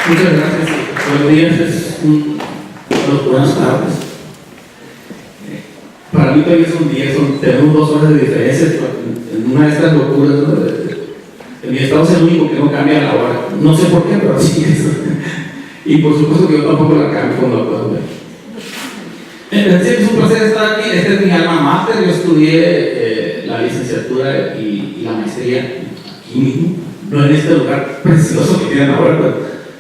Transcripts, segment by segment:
Muchas gracias. Buenos días, buenas tardes. Para mí todavía son días, tenemos 2 horas de diferencia en una de estas locuras, ¿no? En mi estado es el único que no cambia la hora. No sé por qué, pero así es. Y por supuesto que yo tampoco la cambio cuando la puedo ver. Es un placer estar aquí. Este es mi alma mater. Yo estudié la licenciatura y la maestría aquí mismo, no en este lugar precioso que tienen ahora,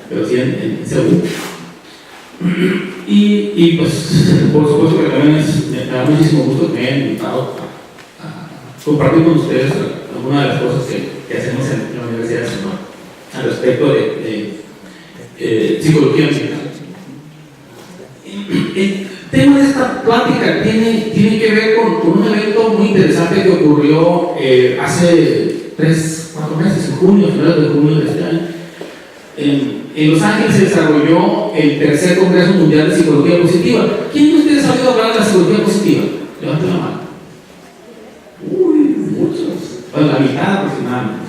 pero sí en Seúl. Y pues, por supuesto que también me da muchísimo gusto que me hayan invitado a compartir con ustedes algunas de las cosas que hacemos en la Universidad de Sonora al respecto de psicología ambiental. El tema de esta plática tiene que ver con un evento muy interesante que ocurrió hace 3-4 meses, en junio, finales de junio de este año. En Los Ángeles se desarrolló el tercer Congreso Mundial de Psicología Positiva. ¿Quién de ustedes ha oído hablar de la psicología positiva? Levanten la mano. Uy, muchos. Bueno, la mitad aproximadamente.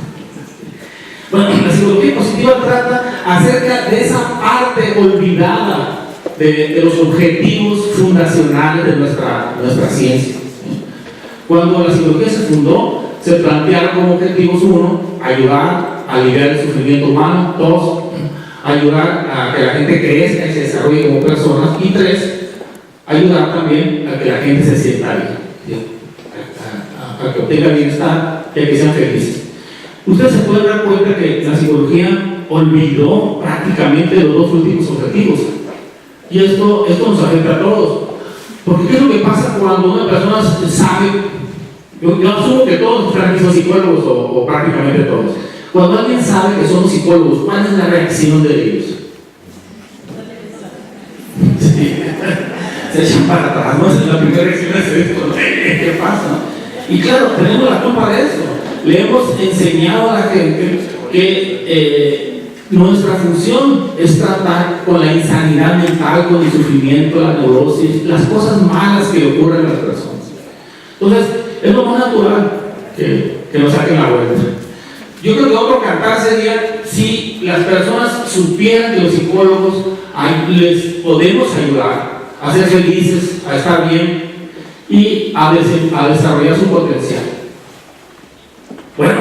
Bueno, la psicología positiva trata acerca de esa parte olvidada de los objetivos fundacionales de nuestra ciencia. Cuando la psicología se fundó, se plantearon como objetivos: 1, ayudar a aliviar el sufrimiento humano; 2, ayudar a que la gente crezca y se desarrolle como personas; y 3, ayudar también a que la gente se sienta bien, ¿sí? a que obtenga bienestar y a que sean felices. Ustedes se pueden dar cuenta que la psicología olvidó prácticamente los 2 últimos objetivos, y esto nos afecta a todos, porque ¿qué es lo que pasa cuando una persona sabe? Yo asumo que todos ustedes son psicólogos o prácticamente todos. Cuando alguien sabe que somos psicólogos, ¿cuál es la reacción de ellos? Sí. Se echan para atrás, ¿no? La primera reacción es esto, ¿qué pasa? Y claro, tenemos la culpa de eso. Le hemos enseñado a la gente que nuestra función es tratar con la insanidad mental, con el sufrimiento, la neurosis, las cosas malas que ocurren en las personas. Entonces, es lo más natural que nos saquen la vuelta. Yo creo que otro cantar sería si las personas supieran que los psicólogos les podemos ayudar a ser felices, a estar bien y a desarrollar su potencial. Bueno,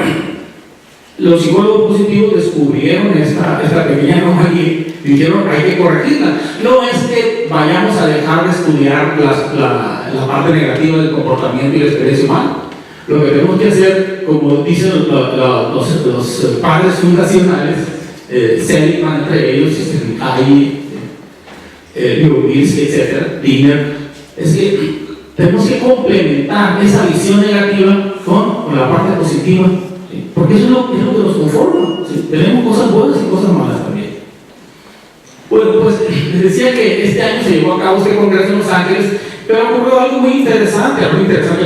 los psicólogos positivos descubrieron esta pequeña anomalía y dijeron: hay que corregirla. No es que vayamos a dejar de estudiar la parte negativa del comportamiento y la experiencia humana. Lo que tenemos que hacer, como dicen los padres fundacionales, Seligman entre ellos, Liubinsky, etc., Dinner, es que tenemos que complementar esa visión negativa con la parte positiva, ¿sí? Porque eso es lo que nos conforma, ¿sí? Tenemos cosas buenas y cosas malas también. Bueno, pues les decía que este año se llevó a cabo este congreso en Los Ángeles, pero ocurrió algo muy interesante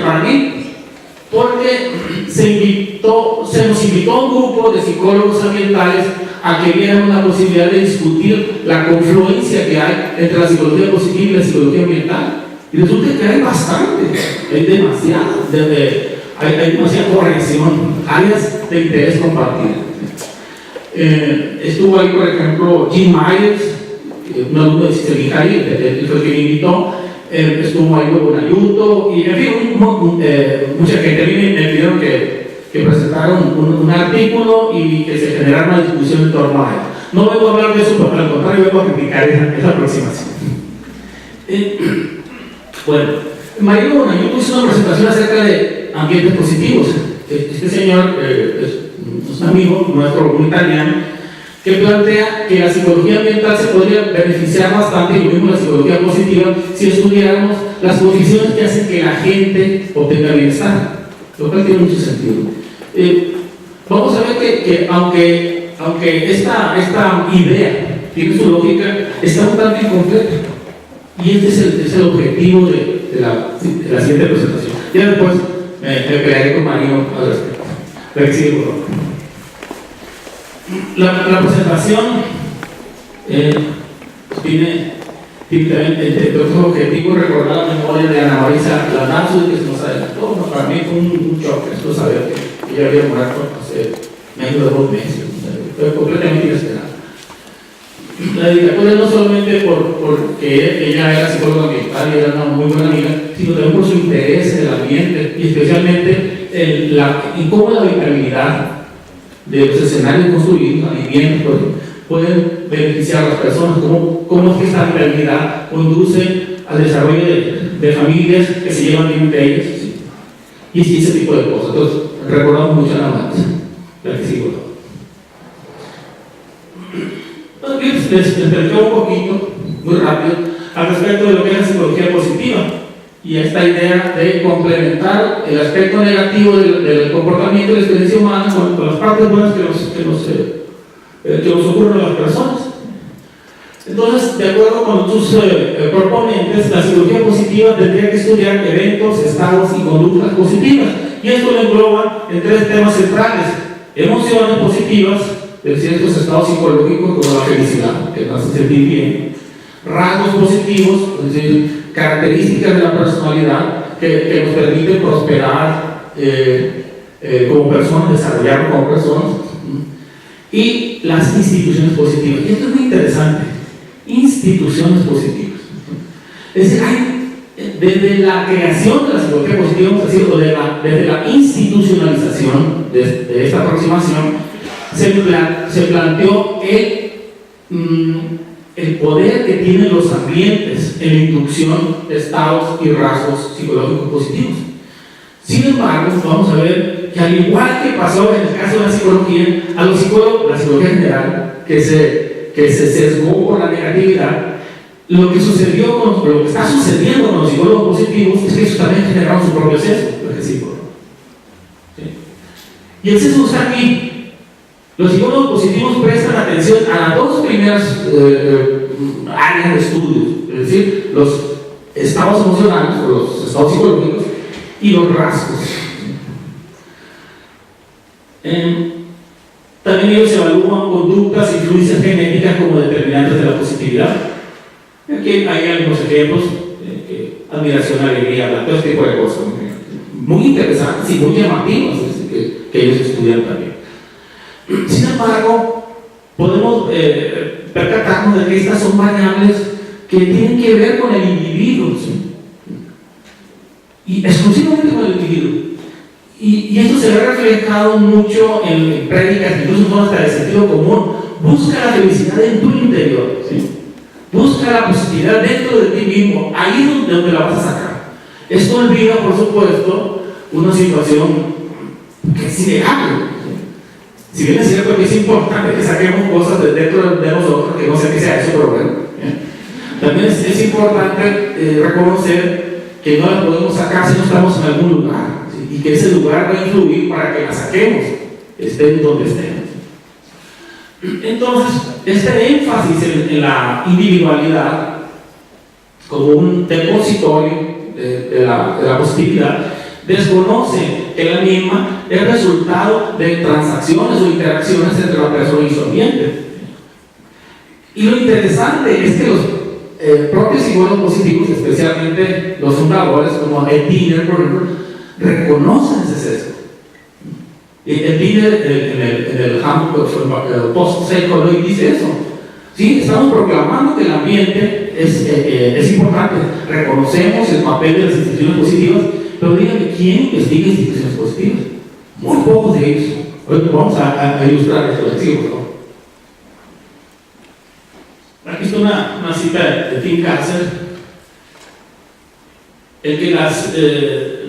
para mí, porque se nos invitó a un grupo de psicólogos ambientales a que vieran la posibilidad de discutir la confluencia que hay entre la psicología positiva y la psicología ambiental. Y resulta que hay bastante, hay demasiada corrección, áreas de interés compartido. Estuvo ahí, por ejemplo, Jim Myers, un alumno de Cicericari, él fue el que me invitó. Estuvo ahí Bonayuto, y en fin, mucha gente. A mí me pidieron que presentaron un artículo y que se generara una discusión en torno a él. No vengo a hablar de eso, pero al contrario vengo a criticar esa aproximación. Bueno, Mariano Bonayuto hizo una presentación acerca de ambientes positivos. Este señor es un amigo nuestro, un italiano, que plantea que la psicología ambiental se podría beneficiar bastante, y lo mismo la psicología positiva, si estudiáramos las condiciones que hacen que la gente obtenga bienestar, lo cual tiene mucho sentido. Vamos a ver que aunque esta idea tiene su lógica, está un tanto incompleta, y este es el objetivo de la siguiente presentación. Ya después me pelearé con Marino al respecto. La que sigue, por favor. La presentación tiene también entre otros objetivos recordar la memoria de Ana Marisa Lanazzo, que se nos adelantó. No, para mí fue un shock esto, saber que ella había muerto hace menos de 2 meses, fue completamente inesperado. la dedicatoria no solamente porque ella era psicóloga ambiental y era una muy buena amiga, sino también por su interés en el ambiente y especialmente en cómo la habitabilidad de los escenarios construidos, la vivienda, pueden beneficiar a las personas, cómo es que esta habitabilidad conduce al desarrollo de familias que se llevan bien entre ellas, ¿sí? Y ese tipo de cosas. Entonces, recordamos mucho a la marcha, la que sigo. Les planteo un poquito, muy rápido, al respecto de lo que es la psicología positiva y esta idea de complementar el aspecto negativo del comportamiento y la experiencia humana con las partes buenas que nos ocurren a las personas. Entonces, de acuerdo con sus proponentes, la psicología positiva tendría que estudiar eventos, estados y conductas positivas, y esto lo engloba en 3 temas centrales: emociones positivas, es decir, estos estados psicológicos como la felicidad, que nos hace sentir bien; rasgos positivos, es decir, características de la personalidad que nos permiten prosperar como personas, desarrollarnos como personas; y las instituciones positivas. Y esto es muy interesante: instituciones positivas. Es decir, desde la creación de la psicología positiva, vamos a decir, desde la institucionalización de esta aproximación, se planteó el poder que tienen los ambientes en la inducción de estados y rasgos psicológicos positivos. Sin embargo, vamos a ver que, al igual que pasó en el caso de la psicología, a los psicólogos, la psicología general, que se sesgó por la negatividad, lo que está sucediendo con los psicólogos positivos es que ellos también generaron su propio sesgo, ¿sí? Y el sesgo está aquí. Los psicólogos positivos prestan atención a las 2 primeras áreas de estudio, es decir, los estados emocionales o los estados psicológicos y los rasgos. También ellos evalúan conductas e influencias genéticas como determinantes de la positividad. Aquí hay algunos ejemplos: admiración, alegría, todo este tipo de cosas muy interesantes y muy llamativas que ellos estudian también. Sin embargo, podemos percatarnos de que estas son variables que tienen que ver con el individuo, ¿sí? Y exclusivamente con el individuo. Y esto se ve reflejado mucho en prédicas, incluso son hasta de sentido común. Busca la felicidad en tu interior, ¿sí? Busca la positividad dentro de ti mismo, ahí es donde la vas a sacar. Esto olvida, por supuesto, una situación que es innegable. Si bien es cierto que es importante que saquemos cosas de dentro de nosotros, que no sé qué sea eso, pero bueno, también es importante reconocer que no las podemos sacar si no estamos en algún lugar, ¿sí? Y que ese lugar va a influir para que la saquemos, estén donde estén. Entonces, este énfasis en la individualidad como un depositorio de la positividad desconoce que la misma es resultado de transacciones o interacciones entre la persona y su ambiente. Y lo interesante es que los propios psicólogos positivos, especialmente los fundadores como Ed Diener, por ejemplo, reconocen ese sesgo. Ed Diener en el Post-Psychology dice eso. Sí, estamos proclamando que el ambiente es importante, reconocemos el papel de las instituciones positivas, pero díganme, ¿quién investiga instituciones positivas? Muy pocos de ellos. Hoy vamos a ilustrar esto. Les sigo, por favor. Aquí está una cita de Tim Kasser. El que las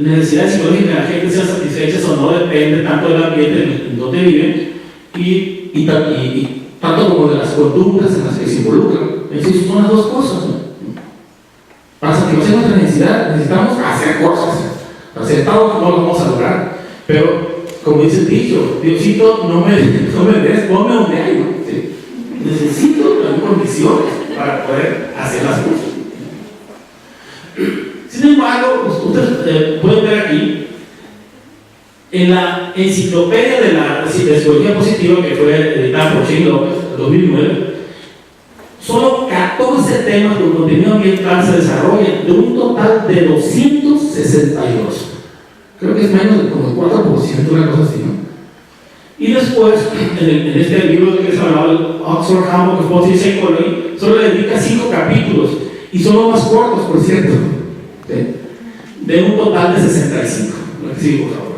necesidades psicológicas de la gente sean satisfechas o no depende tanto del ambiente en donde viven y tanto como de las conductas en las que se involucran. Entonces son las 2 cosas, ¿no? Para satisfacer nuestra necesidad necesitamos hacer cosas. Sentados no lo vamos a lograr, pero como dice el dicho, Diosito, no me des, ponme donde hay, ¿no? ¿Sí? Necesito las condiciones para poder hacer las cosas. Sin embargo, ustedes pueden ver aquí en la enciclopedia de la psicología positiva, que fue editada por Shane López en 2009, solo 14 temas con contenido ambiental se desarrollan de un total de 262. Creo que es menos de como el 4%, una cosa así, ¿no? Y después, en este libro que se llama Oxford Handbook of Positive Psychology, solo le dedica 5 capítulos, y son los más cortos, por cierto, ¿sí? De un total de 65. Sí, por favor.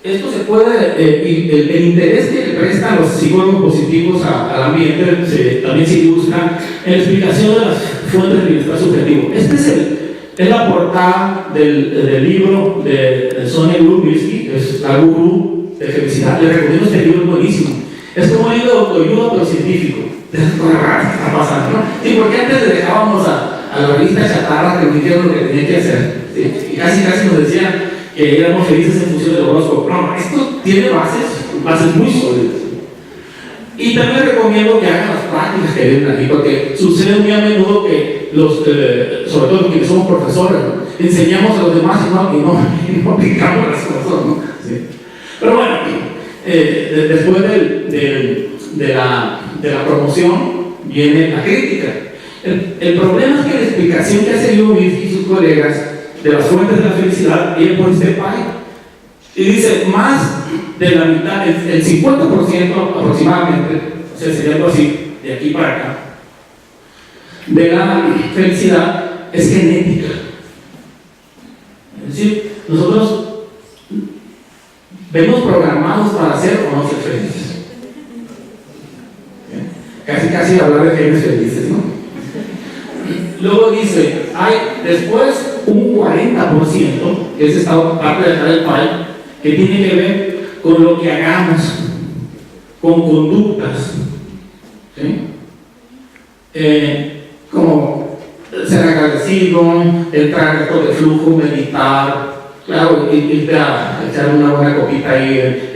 Esto se puede, el interés que le prestan los psicólogos positivos al ambiente también se ilustra en la explicación de las fuentes de bienestar subjetivo. Es la portada del libro de Sonia Gurubitsky, que es la gurú de felicidad. Le recomiendo este libro, es buenísimo. Es como un libro de autoayuda, pero científico. ¿Qué está pasando, no? Sí, porque antes le dejábamos a la revista chatarra que nos dijeron lo que tenía que hacer. ¿Sí? Y casi nos decían que éramos felices en función del horóscopo. No, esto tiene bases muy sólidas. Y también les recomiendo que hagan las prácticas que vienen aquí, porque sucede muy a menudo que sobre todo quienes somos profesores, ¿no? Enseñamos a los demás y no aplicamos las cosas, ¿no? Sí. Pero bueno, después de la promoción viene la crítica. El problema es que la explicación que hace Gurubitsky y sus colegas de las fuentes de la felicidad viene por este país. Y dice, más de la mitad, el 50% aproximadamente, o sea, sería algo así, de aquí para acá, de la felicidad es genética. Es decir, nosotros vemos programados para ser o no ser felices. Casi hablar de genes felices, ¿no? Luego dice, hay después un 40%, que es esta parte de acá del pie, que tiene que ver con lo que hagamos, con conductas, ¿sí? Como ser agradecido, entrar en reto de flujo, meditar, claro, irte a echar una buena copita ahí,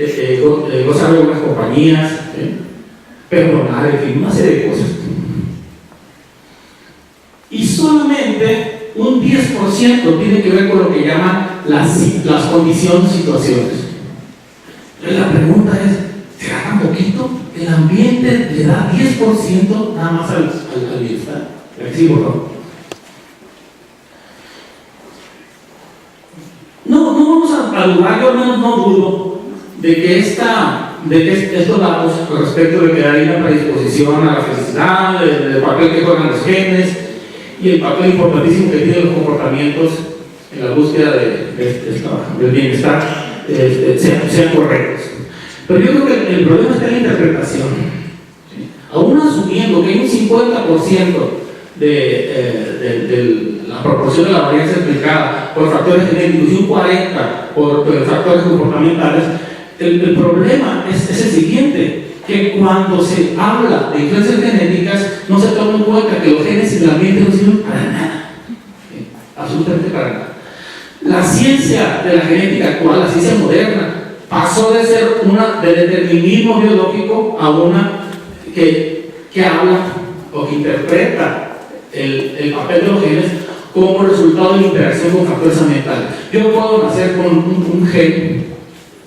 gozar de buenas compañías, ¿sí? Perdonar, en fin, una serie de cosas. Y solamente un 10% tiene que ver con lo que llaman las condiciones, situaciones. Entonces la pregunta es, ¿será tan poquito? El ambiente le da 10% nada más al bienestar. ¿Sí o no? No vamos a dudar, yo al menos no dudo de que estos datos con respecto de que hay una predisposición a la felicidad, del papel que juegan los genes y el papel importantísimo que tienen los comportamientos en la búsqueda del bienestar sean correctos. Pero yo creo que el problema está en la interpretación. ¿Sí? Aún asumiendo que hay un 50% de la proporción de la varianza explicada por factores genéticos y un 40% por factores comportamentales, el problema es el siguiente, que cuando se habla de influencias genéticas no se toma en cuenta que los genes y el ambiente no sirven para nada, ¿sí? Absolutamente para nada. La ciencia de la genética actual, la ciencia moderna, pasó de ser una de determinismo biológico a una que habla o que interpreta el papel de los genes como resultado de la interacción con factores ambientales. Yo puedo nacer con un gen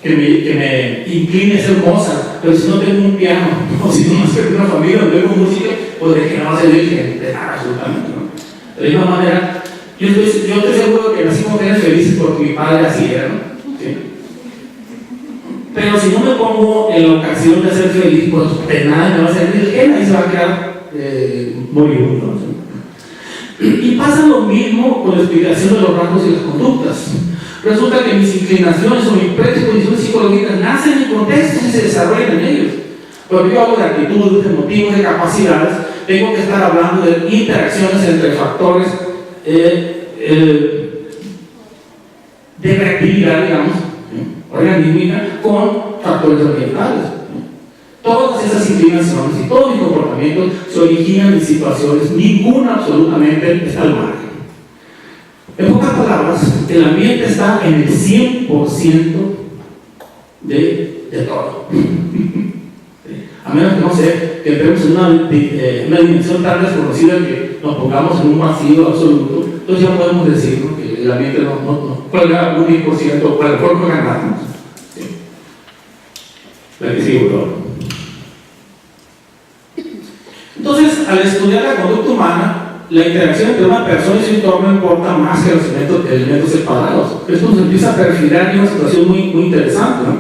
que me incline a ser Mozart, pero si no tengo un piano, o si no tengo una familia donde tengo música, pues de que no va a ser virgen, de nada, absolutamente, ¿no? De la misma manera, yo estoy seguro que nací con genes felices porque mi padre así era, ¿no? ¿Sí? Pero si no me pongo en la ocasión de ser feliz, pues de nada me va a servir el gen, ahí se va a quedar moribundo, ¿no? Y pasa lo mismo con la explicación de los rasgos y las conductas. Resulta que mis inclinaciones o mis predisposiciones psicológicas nacen en contextos y se desarrollan en ellos. Cuando yo hablo de actitudes, de motivos, de capacidades, tengo que estar hablando de interacciones entre factores de reactividad, digamos, organímica, con factores ambientales. Todas esas inclinaciones y todos mis comportamientos se originan en situaciones, ninguna absolutamente está al margen. En pocas palabras, el ambiente está en el 100% de todo. A menos que no sé, que entremos en una dimensión tan desconocida que nos pongamos en un vacío absoluto, entonces ya podemos decir, ¿no?, que el ambiente no juega un 10%, o el cuerpo ganamos. ¿Sí? La que sigo, ¿no? Entonces, al estudiar la conducta humana, la interacción entre una persona y su entorno importa más que los elementos separados. Esto nos empieza a perfilar en una situación muy, muy interesante, ¿no?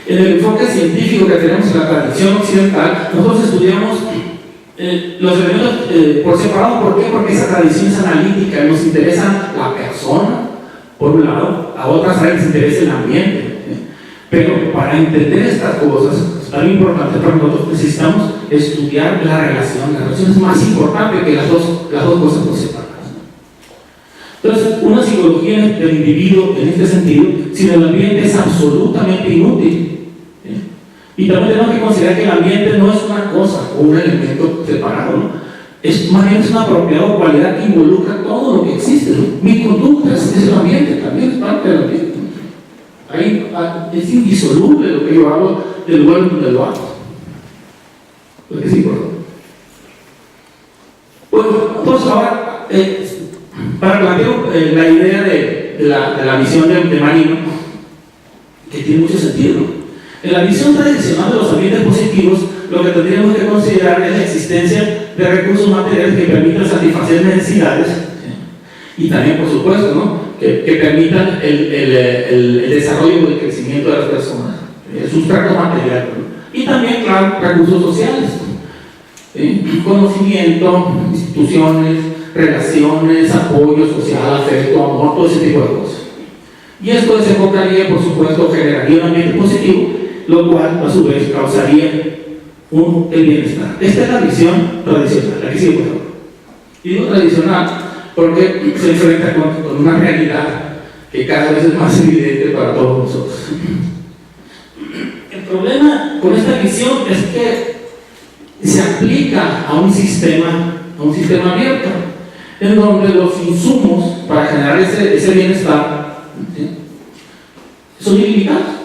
En el enfoque científico que tenemos en la tradición occidental, nosotros estudiamos los elementos por separado. ¿Por qué? Porque esa tradición es analítica, nos interesa la persona, por un lado, a otras áreas les interesa el ambiente. Pero para entender estas cosas, es tan importante para nosotros, necesitamos estudiar la relación. La relación es más importante que las dos cosas por separado. Entonces, una psicología del individuo en este sentido, sin el ambiente es absolutamente inútil. Y también tenemos que considerar que el ambiente no es una cosa o un elemento separado, ¿no? Más bien es una propiedad o cualidad que involucra todo lo que existe, ¿no? Mi conducta es el ambiente, también es parte del ambiente. Ahí es indisoluble lo que yo hago del lugar donde lo hago. Porque sí, por favor. Bueno, entonces ahora, para plantear la idea de la visión de Marino, que tiene mucho sentido, ¿no? En la visión tradicional de los ambientes positivos, lo que tendríamos que considerar es la existencia de recursos materiales que permitan satisfacer necesidades, ¿sí? Y también, por supuesto, ¿no? que permitan el desarrollo y el crecimiento de las personas, el sustrato material, ¿no? Y también, claro, recursos sociales, ¿sí? Conocimiento, instituciones, relaciones, apoyo social, afecto, amor, todo ese tipo de cosas. Y esto desembocaría, por supuesto, generaría un ambiente positivo, lo cual a su vez causaría el bienestar. Esta es la visión tradicional, la que sigue, por favor. Y digo tradicional porque se enfrenta con una realidad que cada vez es más evidente para todos nosotros. El problema con esta visión es que se aplica a un sistema abierto, en donde los insumos para generar ese bienestar, ¿sí? son ilimitados.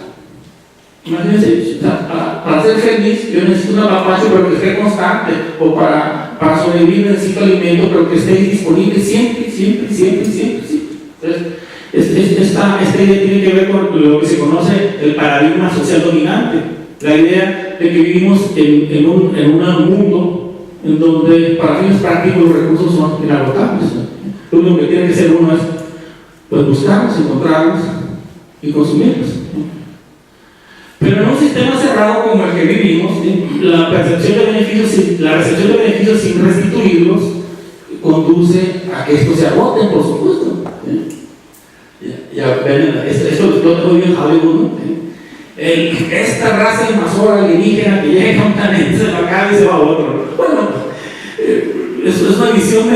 Imagínense, para ser feliz yo necesito un apapacho pero que esté constante, o para sobrevivir necesito alimento pero que esté disponible siempre. Entonces, esta idea tiene que ver con lo que se conoce el paradigma social dominante, la idea de que vivimos en un mundo en donde para fines prácticos los recursos son inagotables. Lo único que tiene que ser uno es pues, buscarlos, encontrarlos y consumirlos. Pero en un sistema cerrado como el que vivimos, la recepción de beneficios sin restituirlos conduce a que estos se agoten, por supuesto. Ya ven, esto lo explota muy bien Hollywood, ¿no? Esta raza invasora alienígena que llega a un planeta, se va acá y se va a otro. Bueno, eso es una visión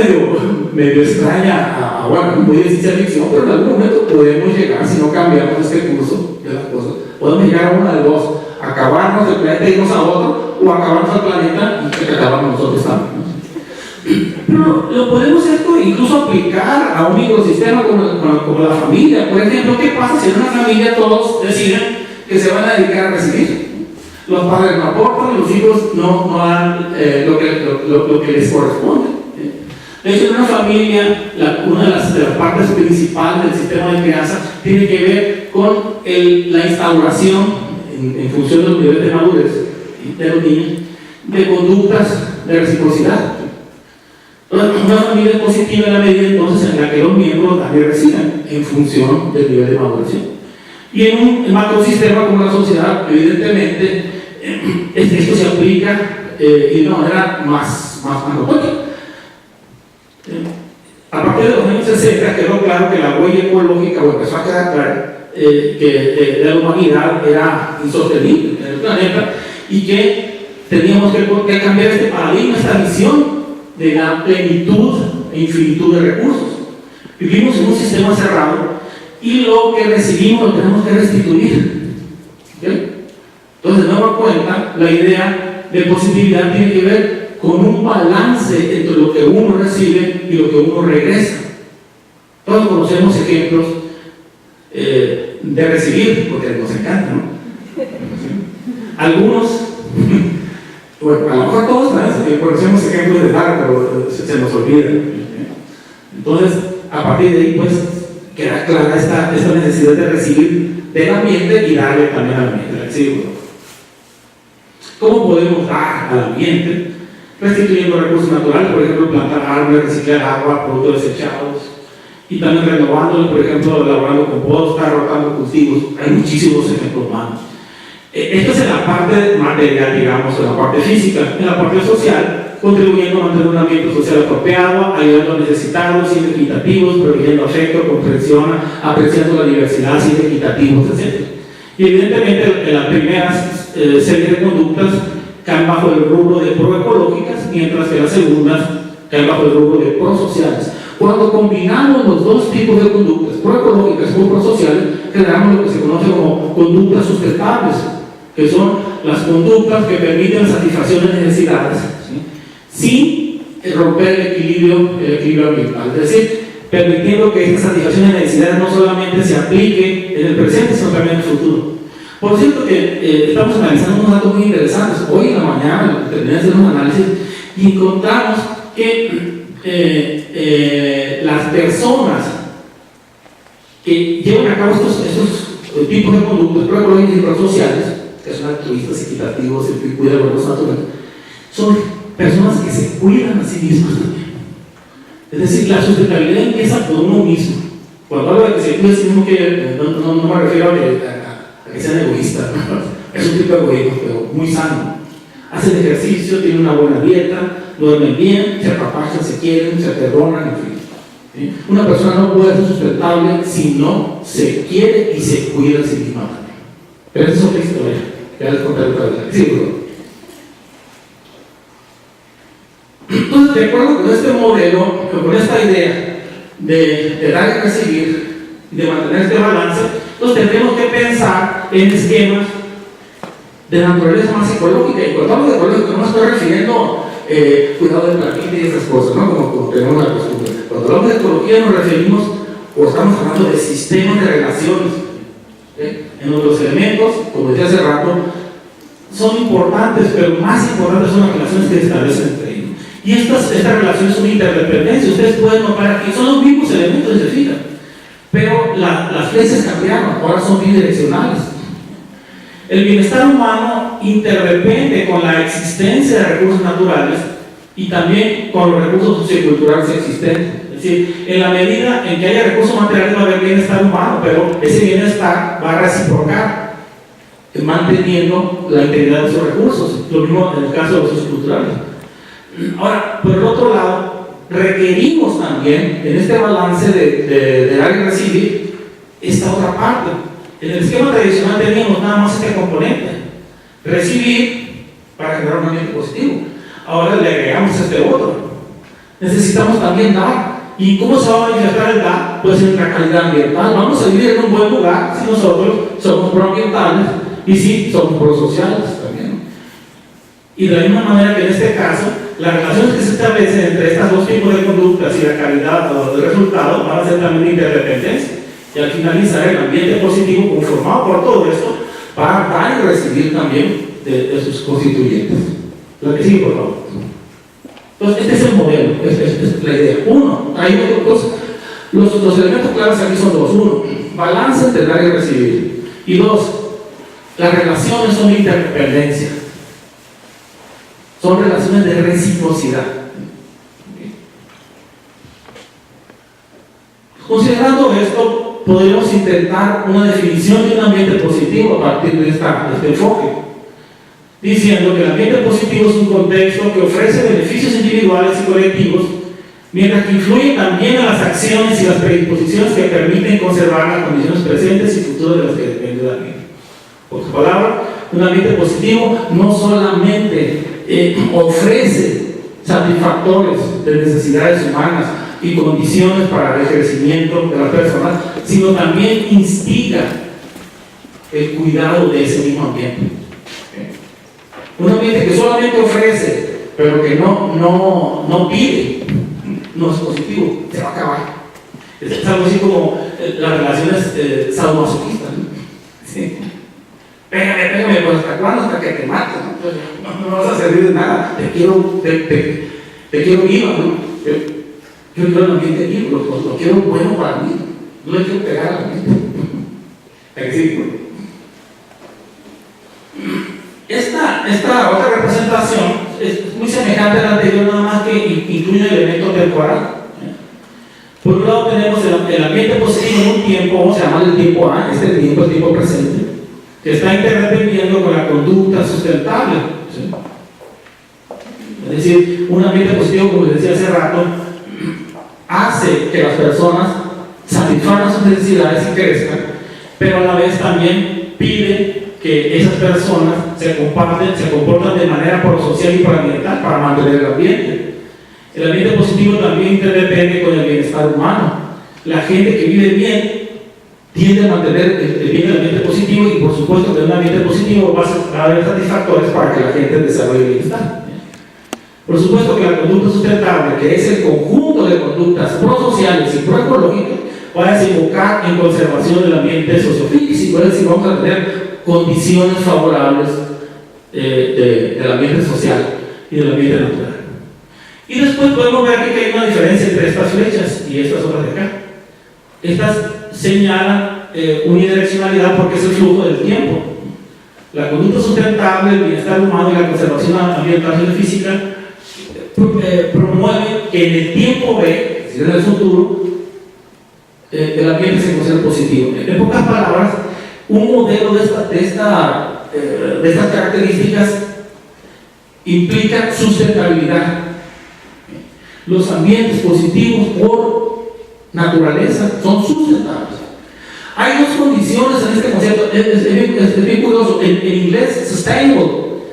medio extraña, bueno, muy de ciencia ficción, pero en algún momento podemos llegar, si no cambiamos este curso de las cosas, podemos llegar a una de dos: acabarnos del planeta e irnos a otro, o acabarnos al planeta y que acabamos nosotros también, ¿no? Pero lo podemos incluso aplicar a un microsistema como la familia. Por ejemplo, ¿qué pasa si en una familia todos deciden que se van a dedicar a recibir? Los padres no aportan y los hijos no dan lo que les corresponde. De hecho, en una familia, una de las partes principales del sistema de crianza tiene que ver con la instauración, en función de los niveles de madurez de los niños, de conductas de reciprocidad. Una familia es positiva en la medida entonces en la que los miembros también reciben en función del nivel de maduración. Y en un macrosistema como la sociedad, evidentemente, esto se aplica de una manera más notoria. A partir de los años 60 quedó claro que la huella ecológica, o empezó a quedar claro que la humanidad era insostenible en el planeta y que teníamos que cambiar este paradigma, esta visión de la plenitud e infinitud de recursos. Vivimos en un sistema cerrado y lo que recibimos lo tenemos que restituir. ¿Okay? Entonces, de nueva cuenta, la idea de positividad tiene que ver con un balance entre lo que uno recibe y lo que uno regresa. Todos conocemos ejemplos de recibir, porque nos encanta, ¿no? Algunos, bueno, a lo mejor todos conocemos ejemplos de dar, pero se nos olvida. Entonces, a partir de ahí, pues, queda clara esta necesidad de recibir del ambiente y darle también al ambiente. ¿Cómo podemos dar al ambiente? Restituyendo recursos naturales, por ejemplo, plantar árboles, reciclar agua, productos desechados, y también renovándolos, por ejemplo, elaborando composta, rotando cultivos. Hay muchísimos ejemplos más. Esto es en la parte material, digamos, en la parte física. En la parte social, contribuyendo a mantener un ambiente social apropiado, ayudando a necesitados, siendo equitativos, proveyendo afecto, comprensión, apreciando la diversidad, siendo equitativos, etc. Y evidentemente en las primeras series de conductas caen bajo el rubro de proecológicas, mientras que las segundas caen bajo el rubro de prosociales. Cuando combinamos los dos tipos de conductas, proecológicas y prosociales, generamos lo que se conoce como conductas sustentables, que son las conductas que permiten la satisfacción de necesidades, ¿sí?, sin romper el equilibrio ambiental. Es decir, permitiendo que esta satisfacción de necesidades no solamente se aplique en el presente, sino también en el futuro. Por cierto que estamos analizando unos datos muy interesantes. Hoy en la mañana terminé de hacer un análisis y encontramos que las personas que llevan a cabo estos tipos de conductas proecológicas y prosociales, que son altruistas, equitativos, que cuidan de los naturales, son personas que se cuidan a sí mismas también. Es decir, la sustentabilidad empieza por uno mismo. Cuando hablo de que se cuida a sí mismo, no me refiero a que sean egoístas, es un tipo de egoísmo, pero muy sano. Hacen ejercicio, tienen una buena dieta, duermen bien, se apapachan, se quieren, se aterronan, en fin. ¿Sí? Una persona no puede ser sustentable si no se quiere y se cuida a sí misma también. Pero esa es otra historia, ya les contaré otra vez. Sí, perdón. Entonces, de acuerdo con este modelo, con esta idea de dar y recibir, de mantener este balance, entonces tendremos que pensar en esquemas de naturaleza más ecológica. Y cuando hablo de ecológico, no me estoy refiriendo cuidado del planeta y esas cosas, ¿no? Como tenemos la costumbre. Cuando hablamos de ecología, nos referimos, o estamos hablando de sistemas de relaciones, en donde los elementos, como decía hace rato, son importantes, pero más importantes son las relaciones que se establecen entre ellos. Y estas relaciones son interdependencias. Ustedes pueden notar aquí, son los mismos elementos, se fijan, pero las flechas cambiaron, ahora son bidireccionales. El bienestar humano interdepende con la existencia de recursos naturales y también con los recursos socioculturales existentes. Es decir, en la medida en que haya recursos materiales va a haber bienestar humano, pero ese bienestar va a reciprocar, manteniendo la integridad de esos recursos. Lo mismo en el caso de los socioculturales. Ahora, por el otro lado, requerimos también en este balance de dar y recibir esta otra parte. En el esquema tradicional teníamos nada más este componente, recibir para generar un ambiente positivo. Ahora le agregamos este otro. Necesitamos también dar. ¿Y cómo se va a manifestar el dar? Pues en la calidad ambiental. Vamos a vivir en un buen lugar si nosotros somos proambientales y si somos prosociales también. Y de la misma manera que en este caso, las relaciones que se establecen entre estos dos tipos de conductas y la calidad o el resultado van a ser también de interdependencia. Y al finalizar, el ambiente positivo conformado por todo esto va a dar y recibir también de sus constituyentes. Lo que sigue, por favor. Entonces, este es el modelo, esta es la idea. Uno, hay dos cosas. Los elementos claves aquí son dos. Uno, balance entre dar y recibir. Y dos, las relaciones son de interdependencia. Son relaciones de reciprocidad. Considerando esto, podemos intentar una definición de un ambiente positivo a partir de este enfoque, diciendo que el ambiente positivo es un contexto que ofrece beneficios individuales y colectivos, mientras que influye también en las acciones y las predisposiciones que permiten conservar las condiciones presentes y futuras de las que depende el ambiente. Por su palabra, un ambiente positivo no solamente ofrece satisfactores de necesidades humanas y condiciones para el crecimiento de las personas, sino también instiga el cuidado de ese mismo ambiente. Un ambiente que solamente ofrece, pero que no pide, no es positivo, se va a acabar. Es algo así como las relaciones sadomasoquistas, ¿no? Sí. Pégame, pues hasta cuándo, hasta que te mates, ¿no? No vas a servir de nada, te quiero viva, ¿no? Yo quiero el ambiente vivo, lo quiero bueno para mí, no le quiero pegar a la mente. Esta otra representación es muy semejante a la anterior, nada más que incluye un elemento temporal. Por un lado tenemos el ambiente positivo en un tiempo, vamos a llamarle el tiempo A, este tiempo es el tiempo presente, que está interdependiendo con la conducta sustentable, ¿sí? Es decir, un ambiente positivo, como les decía hace rato, hace que las personas satisfagan sus necesidades y crezcan, pero a la vez también pide que esas personas se comportan de manera prosocial y proambiental para mantener el ambiente. El ambiente positivo también interdepende con el bienestar humano. La gente que vive bien tiende a mantener el bien del ambiente positivo, y por supuesto que en un ambiente positivo va a haber satisfactores para que la gente desarrolle el bienestar. Por supuesto que la conducta sustentable, que es el conjunto de conductas prosociales y proecológicas, va a desembocar en conservación del ambiente sociofísico, es decir, vamos a tener condiciones favorables del ambiente social y del ambiente natural. Y después podemos ver aquí que hay una diferencia entre estas flechas y estas otras de acá. Estas señalan unidireccionalidad porque es el flujo del tiempo. La conducta sustentable, el bienestar humano y la conservación ambiental y física promueven que en el tiempo B, es decir, en el futuro, el ambiente se conserve positivo. En pocas palabras, un modelo de estas características implica sustentabilidad. Los ambientes positivos por naturaleza son sustentables. Hay dos condiciones en este concepto, es bien curioso. En inglés, sustainable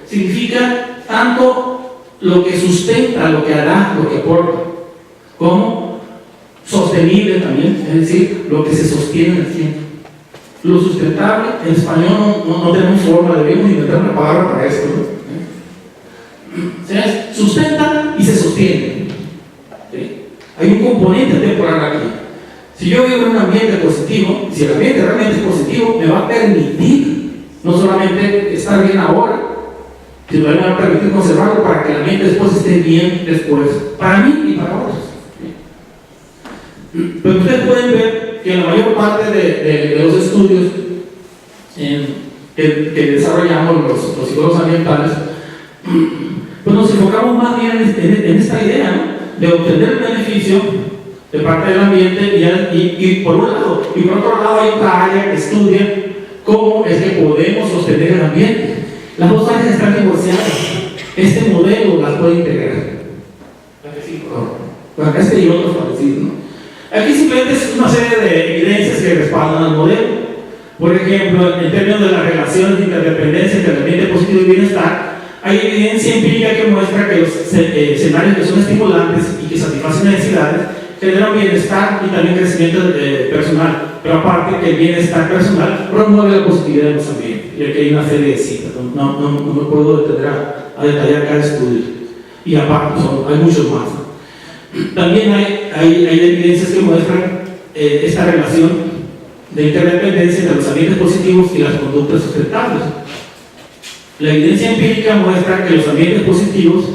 significa tanto lo que sustenta, lo que hará, lo que aporta, como sostenible también, es decir, lo que se sostiene en el tiempo. Lo sustentable, en español no tenemos forma, debemos inventar una palabra para esto, ¿no? O sea, sustenta y se sostiene. ¿Sí? Hay un componente temporal aquí. Si yo vivo en un ambiente positivo, si el ambiente realmente es positivo, me va a permitir no solamente estar bien ahora, sino me va a permitir conservarlo para que el ambiente después esté bien después, para mí y para otros. Pero ustedes pueden ver que en la mayor parte de los estudios que desarrollamos los psicólogos ambientales, pues nos enfocamos más bien en esta idea, ¿no?, de obtener el beneficio de parte del ambiente y por un lado, y por otro lado hay otra área que estudia cómo es que podemos sostener el ambiente. Las dos áreas están divorciadas. Este modelo las puede integrar. Bueno, este y otros parecidos, ¿no? Aquí simplemente es una serie de evidencias que respaldan al modelo. Por ejemplo, en términos de las relaciones de interdependencia entre el ambiente positivo y bienestar, hay evidencia empírica que muestra que los escenarios que son estimulantes y que satisfacen necesidades generan bienestar y también crecimiento personal. Pero aparte que el bienestar personal promueve la positividad de los ambientes. Y aquí hay una serie de citas, no me puedo detener a detallar cada estudio. Y aparte, hay muchos más, ¿no? También hay evidencias que muestran esta relación de interdependencia entre los ambientes positivos y las conductas sustentables. La evidencia empírica muestra que los ambientes positivos,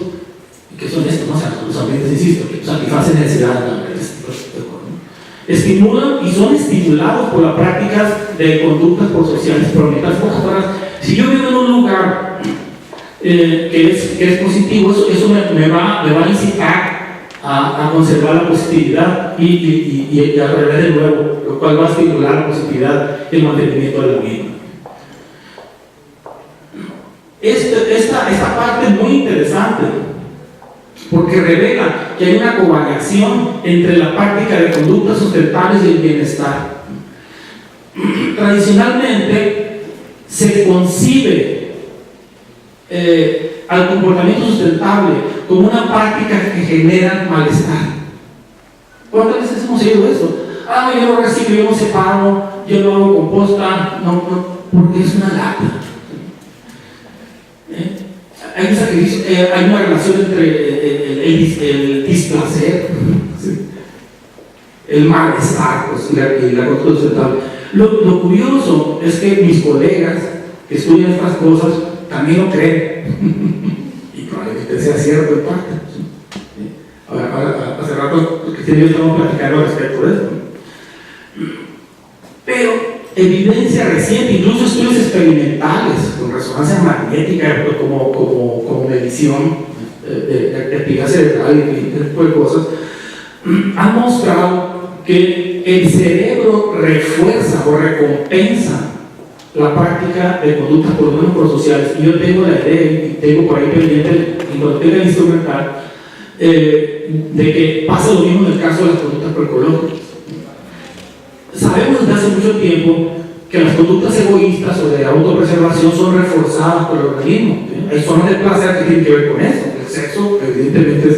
que son estos, ¿no? O sea, los ambientes, insisto, que satisfacen necesidades, estimulan y son estimulados por las prácticas de conductas prosociales proambientales. Si yo vivo en un lugar que es positivo, eso me va a incitar a conservar la positividad y al revés de nuevo, lo cual va a estimular la positividad y el mantenimiento de la vida. Esta parte es muy interesante porque revela que hay una covariación entre la práctica de conductas sustentables y el bienestar. Tradicionalmente se concibe al comportamiento sustentable como una práctica que genera malestar. ¿Cuántas veces hemos oído eso? Yo no reciclo, yo no separo, yo no hago composta, porque es una lata. Hay un sacrificio, hay una relación entre el displacer, ¿sí?, el malestar, pues, y la conducta sustentable. Lo curioso es que mis colegas que estudian estas cosas también lo creen y probablemente sea cierto en parte, ¿sí? Ahora, hace rato Cristian y yo estamos platicando respecto de esto, pero evidencia reciente, incluso estudios experimentales con resonancia magnética como medición de actividad cerebral y ese tipo de cosas, han mostrado que el cerebro refuerza o recompensa la práctica de conductas por lo menos prosociales. Y yo tengo la idea, y tengo por ahí pendiente, en cuanto tenga el instrumental, de que pasa lo mismo en el caso de las conductas proecológicas. Sabemos desde hace mucho tiempo que las conductas egoístas o de autopreservación son reforzadas por el organismo. Hay zonas de placer que tienen que ver con eso. El sexo, evidentemente,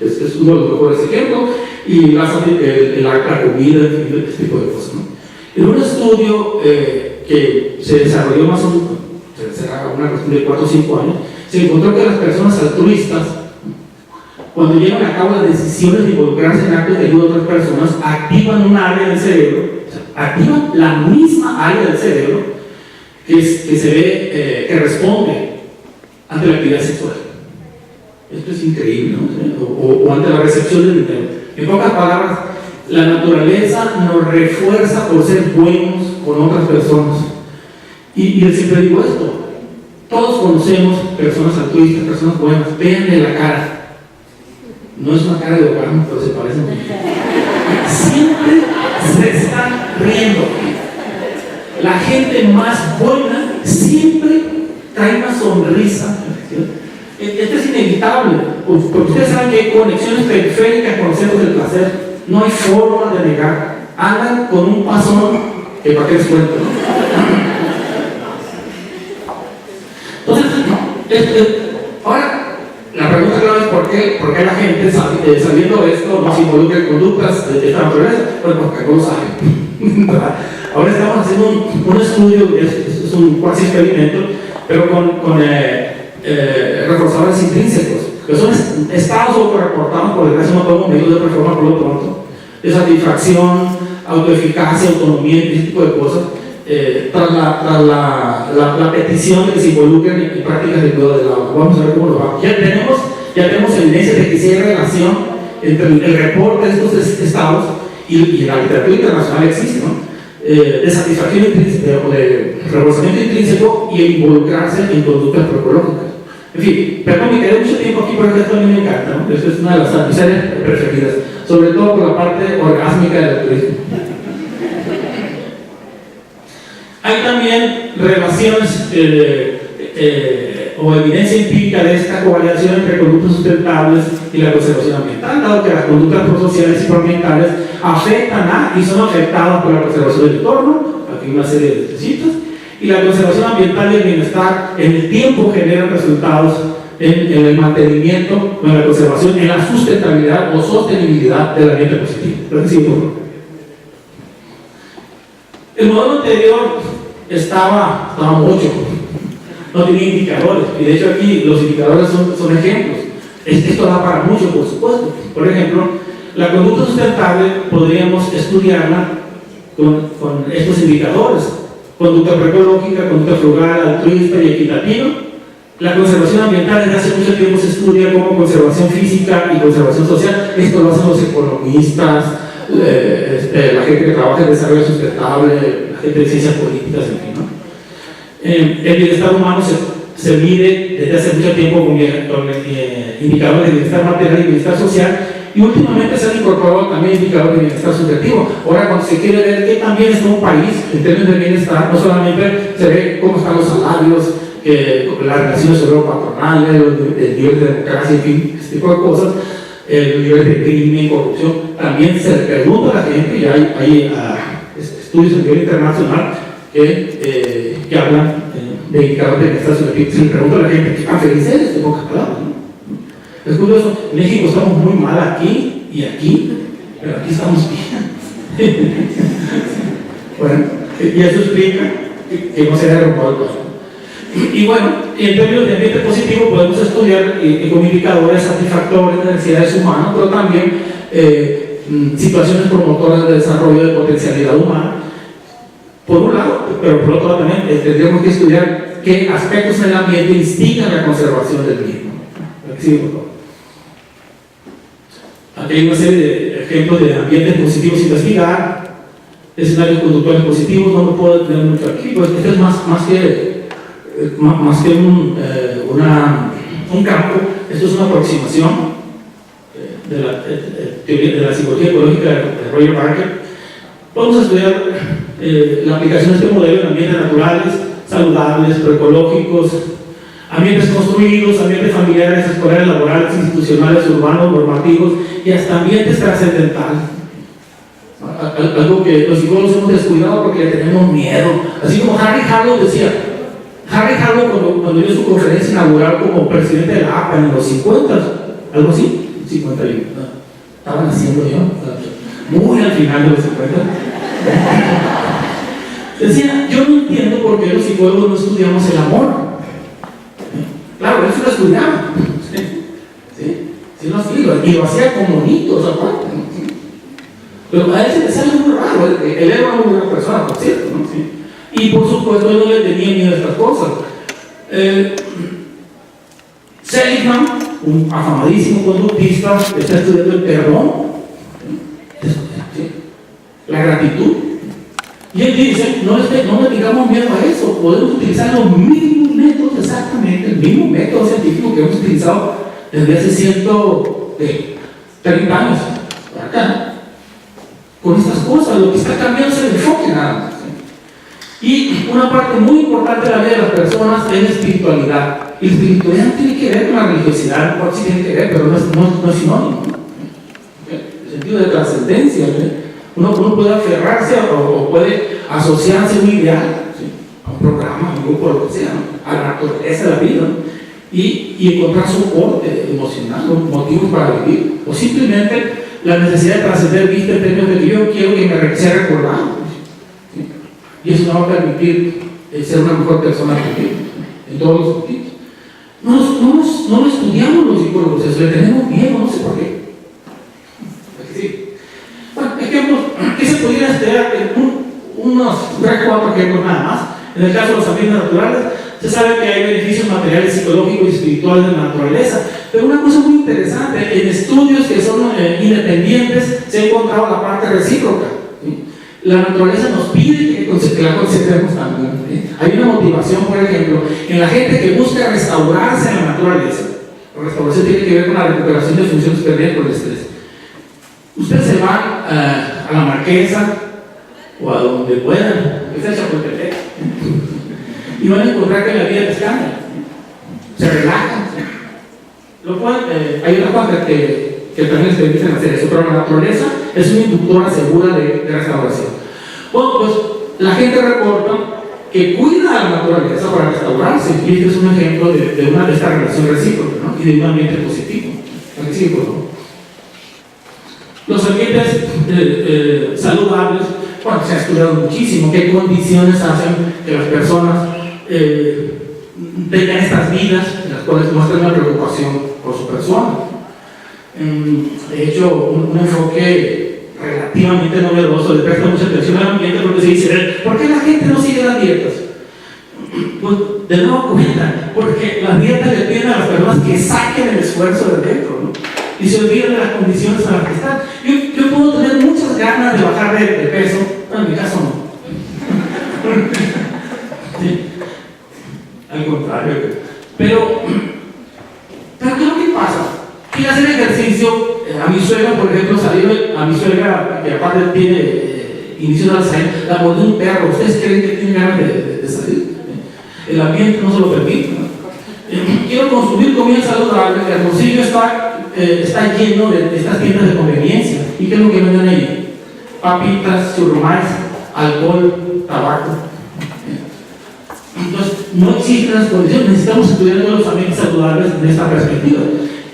es uno de los mejores ejemplos, y la comida, este tipo de cosas, ¿no? En un estudio que se desarrolló más o menos, será una cuestión de 4 o 5 años, se encontró que las personas altruistas, cuando llevan a cabo las decisiones de involucrarse en actos de ayuda a otras personas, activan un área del cerebro, o sea, activan la misma área del cerebro que se ve, que responde ante la actividad sexual. Esto es increíble, ¿no? O ante la recepción del dinero. En pocas palabras, la naturaleza nos refuerza por ser buenos con otras personas. Y yo siempre digo esto: todos conocemos personas altruistas, personas buenas. Véanle la cara. No es una cara de hogar, pero se parecen mucho. Siempre se están riendo. La gente más buena siempre trae una sonrisa. Esto es inevitable, porque ustedes saben que hay conexiones periféricas con los centros del placer. No hay forma de negar. Andan con un pasón que para qué les cuento, ¿no? Entonces, ahora, la pregunta clave es ¿por qué la gente, sabiendo esto, no se involucra en conductas de esta naturaleza? Pues porque no lo saben. Ahora estamos haciendo un estudio, es un cuasi experimento, pero con reforzadores intrínsecos, que son estados autorreportados, por desgracia no tomo medios de reforma por lo pronto, de satisfacción, autoeficacia, autonomía, ese tipo de cosas, tras la petición de que se involucren en prácticas de cuidado del agua. Vamos a ver cómo lo va. Ya tenemos evidencia de que sí hay relación entre el reporte de estos estados y la literatura internacional existe, ¿no? De satisfacción intrínseca o de reforzamiento intrínseco y el involucrarse en conductas proecológicas. En fin, perdón, me quedé mucho tiempo aquí, pero esto a mí me encanta, ¿no? Esto es una de las mis áreas preferidas, sobre todo por la parte orgásmica del turismo. Hay también relaciones o evidencia empírica de esta correlación entre conductas sustentables y la conservación ambiental, dado que las conductas prosociales y proambientales afectan a y son afectadas por la conservación del entorno. Aquí hay una serie de citas. Y la conservación ambiental y el bienestar en el tiempo generan resultados en el mantenimiento, en la conservación, en la sustentabilidad o sostenibilidad del ambiente positivo. Gracias, por favor. El modelo anterior estaba mucho, no tenía indicadores, y de hecho aquí los indicadores son ejemplos. Esto da para mucho, por supuesto. Por ejemplo, la conducta sustentable podríamos estudiarla con estos indicadores: conducta proecológica, conducta frugal, altruista y equitativa. La conservación ambiental desde hace mucho tiempo se estudia como conservación física y conservación social. Esto lo hacen los economistas, la gente que trabaja en desarrollo sustentable, la gente de ciencias políticas, en fin, ¿no? El bienestar humano se mide desde hace mucho tiempo con indicadores de bienestar material y bienestar social, y últimamente se han incorporado también indicadores de bienestar subjetivo. Ahora, cuando se quiere ver qué también está un país en términos de bienestar, no solamente se ve cómo están los salarios, las relaciones patronales, el nivel de democracia, en fin, este tipo de cosas, el nivel de crimen, corrupción. También se le pregunta a la gente, y hay estudios a nivel internacional que hablan de indicadores de bienestar subjetivo. Se le pregunta a la gente, ¿están felices? De pocas palabras, ¿no? Es curioso, en México estamos muy mal aquí y aquí, pero aquí estamos bien. Bueno, y eso explica que no se haya rompado el paso. Y bueno, en términos de ambiente positivo podemos estudiar con indicadores satisfactores de necesidades humanas, pero también situaciones promotoras de desarrollo de potencialidad humana, por un lado, pero por otro lado también tendríamos que estudiar qué aspectos en el ambiente instigan la conservación del mismo. Aquí sí, por favor. Aquí hay una serie de ejemplos de ambientes positivos a investigar, escenarios conductuales positivos. No me puedo detener mucho aquí, pues esto es más que un campo. Esto es una aproximación de la psicología ecológica de Roger Barker. Vamos a estudiar la aplicación de este modelo en ambientes naturales, saludables, proecológicos, ambientes construidos, ambientes familiares, escolares, laborales, institucionales, urbanos, normativos y hasta ambientes trascendentales. Algo que los psicólogos hemos descuidado porque le tenemos miedo. Así como Harry Harlow decía, Harry Harlow cuando dio su conferencia inaugural como presidente de la APA en los 50, algo así, 51, estaban haciendo yo, muy al final de los 50. Decía, yo no entiendo por qué los psicólogos no estudiamos el amor. Claro, eso lo estudiaba. Sí, y lo hacía con bonitos aparte. Pero a él se le sale muy raro. Él era una muy buena persona, por cierto, ¿no? Sí. Y por supuesto, él no le tenía miedo a estas cosas. Seligman, un afamadísimo conductista, está estudiando el perdón, ¿sí? La gratitud. Y él dice, no le tengamos miedo a eso, podemos utilizar los mismos métodos, exactamente, el mismo método científico que hemos utilizado desde hace 130 años, para acá, con estas cosas. Lo que está cambiando es el enfoque nada más. ¿Sí? Y una parte muy importante de la vida de las personas es la espiritualidad. Y la espiritualidad no tiene que ver con la religiosidad, sí tiene que ver, pero no es sinónimo. El sentido de trascendencia, uno puede aferrarse o puede asociarse a un ideal, ¿sí? A un programa, a un grupo, lo que sea, ¿no? A la naturaleza de la vida, ¿no? y encontrar soporte emocional, motivos para vivir, o simplemente la necesidad de trascender vista en términos de que yo quiero que me sea recordado, ¿sí? Y eso me va a permitir ser una mejor persona también, en todos los sentidos. No lo estudiamos los psicólogos, eso le tenemos miedo, no sé por qué. Sí. Bueno, ejemplos, ¿qué se pudiera estudiar? Unos 3-4 ejemplos nada más. En el caso de los ambientes naturales, se sabe que hay beneficios materiales, psicológicos y espirituales de la naturaleza. Pero una cosa muy interesante, en estudios que son independientes, se ha encontrado la parte recíproca. ¿Sí? La naturaleza nos pide que la concentremos también. ¿Sí? Hay una motivación, por ejemplo, en la gente que busca restaurarse en la naturaleza. La restauración tiene que ver con la recuperación de funciones perdidas por el estrés. Usted se va a la Marquesa o a donde puedan, que sea Chapultepec, y van a encontrar que la vida les cambia, se relajan. Lo cual, hay una cosa que también les permiten hacer eso, pero la naturaleza es una inductora segura de restauración. Bueno, pues la gente reporta que cuida a la naturaleza para restaurarse, y este es un ejemplo de esta relación recíproca, ¿no? Y de un ambiente positivo. ¿No? Los ambientes saludables, bueno, se ha estudiado muchísimo qué condiciones hacen que las personas tengan estas vidas en las cuales muestran una preocupación por su persona. De hecho, un enfoque relativamente novedoso le presta mucha atención al ambiente porque se dice, ¿por qué la gente no sigue las dietas? Pues de nuevo cuenta, porque las dietas le piden a las personas que saquen el esfuerzo de dentro, ¿no? Y se olvidan de las condiciones en las que están. Yo puedo tener muchas ganas de bajar de peso, pero en mi caso no. Sí. Al contrario. Pero ¿qué es lo que pasa? Quiero hacer ejercicio. A mi suegra, por ejemplo, a mi suegra, que aparte tiene inicio de Alzheimer, la mordió un perro. ¿Ustedes creen que tiene ganas de salir? El ambiente no se lo permite, ¿no? Quiero consumir comida saludable. El bolsillo está lleno de estas tiendas de conveniencia. ¿Y qué es lo que venden ahí? Papitas, churrumais, alcohol, tabaco. Entonces, no existen las condiciones. Necesitamos estudiar todos los ambientes saludables en esta perspectiva.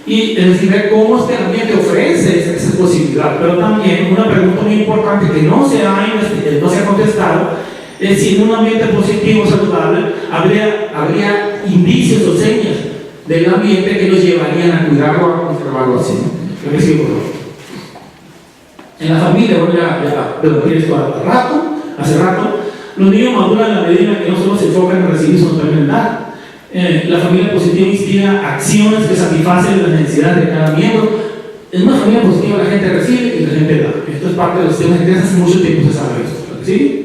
Y es decir, ver cómo este ambiente ofrece esa posibilidad. Pero también una pregunta muy importante que no se ha contestado es si en un ambiente positivo, saludable, habría indicios o señas del ambiente que nos llevarían a cuidarlo, a conservarlo así. En la familia, bueno, ya debatir esto hace rato, los niños maduran en la medida en que no solo se enfocan en recibir, sino también en dar. La familia positiva inspira acciones que satisfacen las necesidades de cada miembro. En una familia positiva la gente recibe y la gente da. Esto es parte de los temas que hace mucho tiempo se sabe esto. ¿Sí?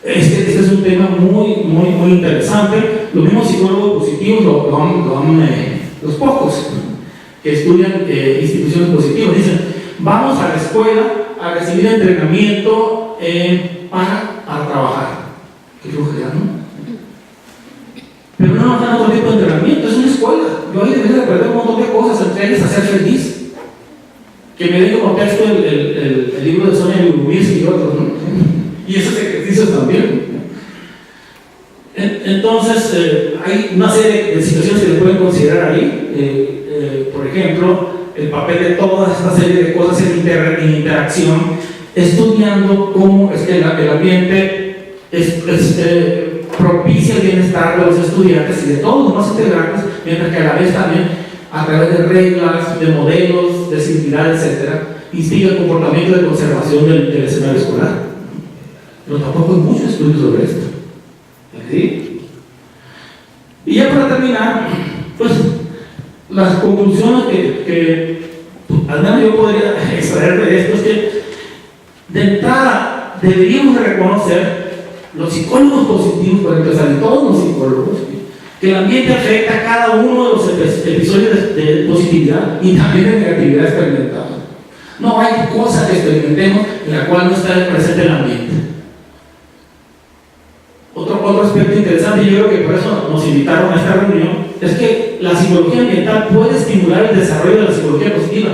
Este es un tema muy interesante. Los mismos psicólogos positivos los pocos que estudian instituciones positivas dicen: vamos a la escuela a recibir entrenamiento en para trabajar. Qué flojera, ¿no? Pero no nos dan otro tipo de entrenamiento, es una escuela. Yo ahí debería aprender un montón de cosas, entre ellas a ser feliz. Que me den como texto el libro de Sonia Lyubomirsky y otros, ¿no? Y esos ejercicios también. Entonces, hay una serie de situaciones que se pueden considerar ahí. Por ejemplo, el papel de toda esta serie de cosas en interacción, estudiando cómo es que el ambiente propicia el bienestar de los estudiantes y de todos los más integrantes, mientras que a la vez también, a través de reglas, de modelos, de civilidad, etc., instiga el comportamiento de conservación del escenario escolar. Pero tampoco hay muchos estudios sobre esto. ¿Sí? Y ya para terminar, pues las conclusiones que al menos yo podría extraer de esto es que de entrada deberíamos de reconocer los psicólogos positivos, para empezar, y todos los psicólogos, que el ambiente afecta a cada uno de los episodios de positividad y también de negatividad experimentada. No hay cosa que experimentemos en la cual no está presente el ambiente. Otro aspecto interesante, y yo creo que por eso nos invitaron a esta reunión, es que la psicología ambiental puede estimular el desarrollo de la psicología positiva.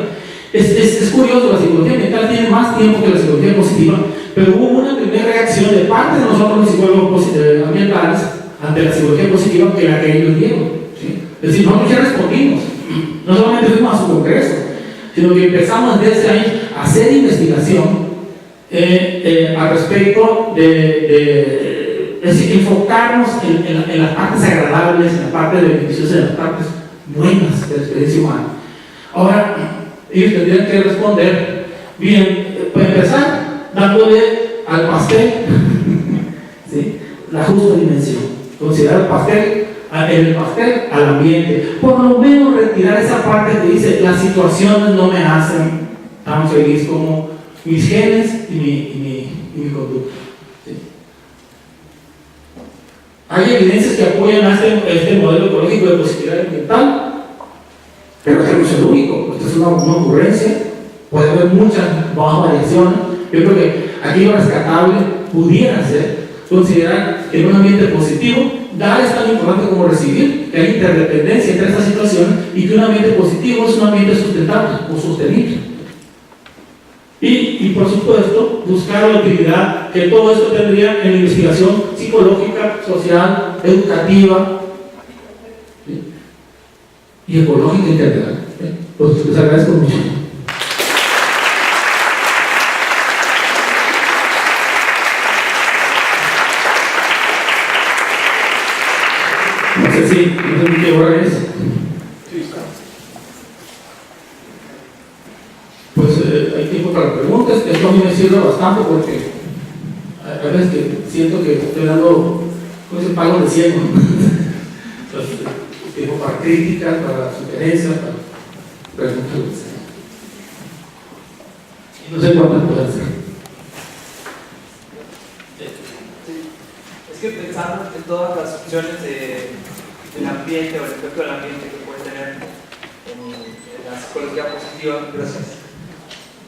Es curioso, la psicología ambiental tiene más tiempo que la psicología positiva, pero hubo una primera reacción de parte de nosotros los psicólogos ambientales ante la psicología positiva que la que ellos dieron, ¿sí? Es decir, nosotros ya respondimos, no solamente fuimos a su congreso, sino que empezamos desde ese año a hacer investigación al respecto es decir, enfocarnos en las partes agradables, en la parte beneficiosa, en las partes buenas de la experiencia humana. Ahora, ellos tendrían que responder, bien, para empezar, dándole al pastel ¿sí? la justa dimensión. Considerar el pastel al ambiente, por lo menos retirar esa parte que dice las situaciones no me hacen tan feliz como mis genes y mi conducta. ¿Sí? Hay evidencias que apoyan a este modelo ecológico de positividad ambiental, pero este no es el único, esta es una ocurrencia, puede haber muchas bajas variaciones. Yo creo que aquí lo rescatable pudiera ser considerar que en un ambiente positivo, dar es tan importante como recibir, que hay interdependencia entre estas situaciones y que un ambiente positivo es un ambiente sustentable o sostenible. Y por supuesto, buscar la utilidad que todo esto tendría en la investigación psicológica, social, educativa ¿sí? y ecológica en general. Pues les agradezco mucho. No sé si qué hora es. Pues hay tiempo para preguntas. Esto a mí me sirve bastante porque a veces que siento que estoy dando ese pago de ciego. Entonces, tiempo para críticas, para sugerencias, para preguntas. No sé cuántas pueden ser. Es que pensando en todas las opciones del ambiente o el efecto del ambiente que puede tener en la psicología positiva. Gracias.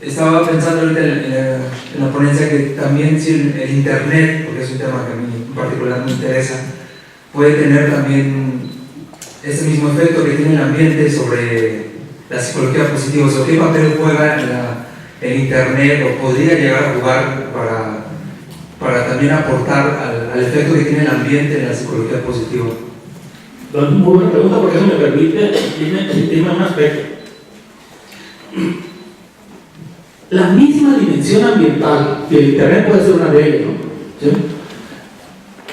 Estaba pensando ahorita en la ponencia que también si el internet, porque es un tema que a mí en particular me interesa, puede tener también ese mismo efecto que tiene el ambiente sobre la psicología positiva. O sea, ¿qué papel juega el internet o podría llegar a jugar para también aportar al efecto que tiene el ambiente en la psicología positiva? Muy buena pregunta, porque eso me permite irme a un aspecto. La misma dimensión ambiental, y el internet puede ser una de ellas, ¿no? ¿Sí?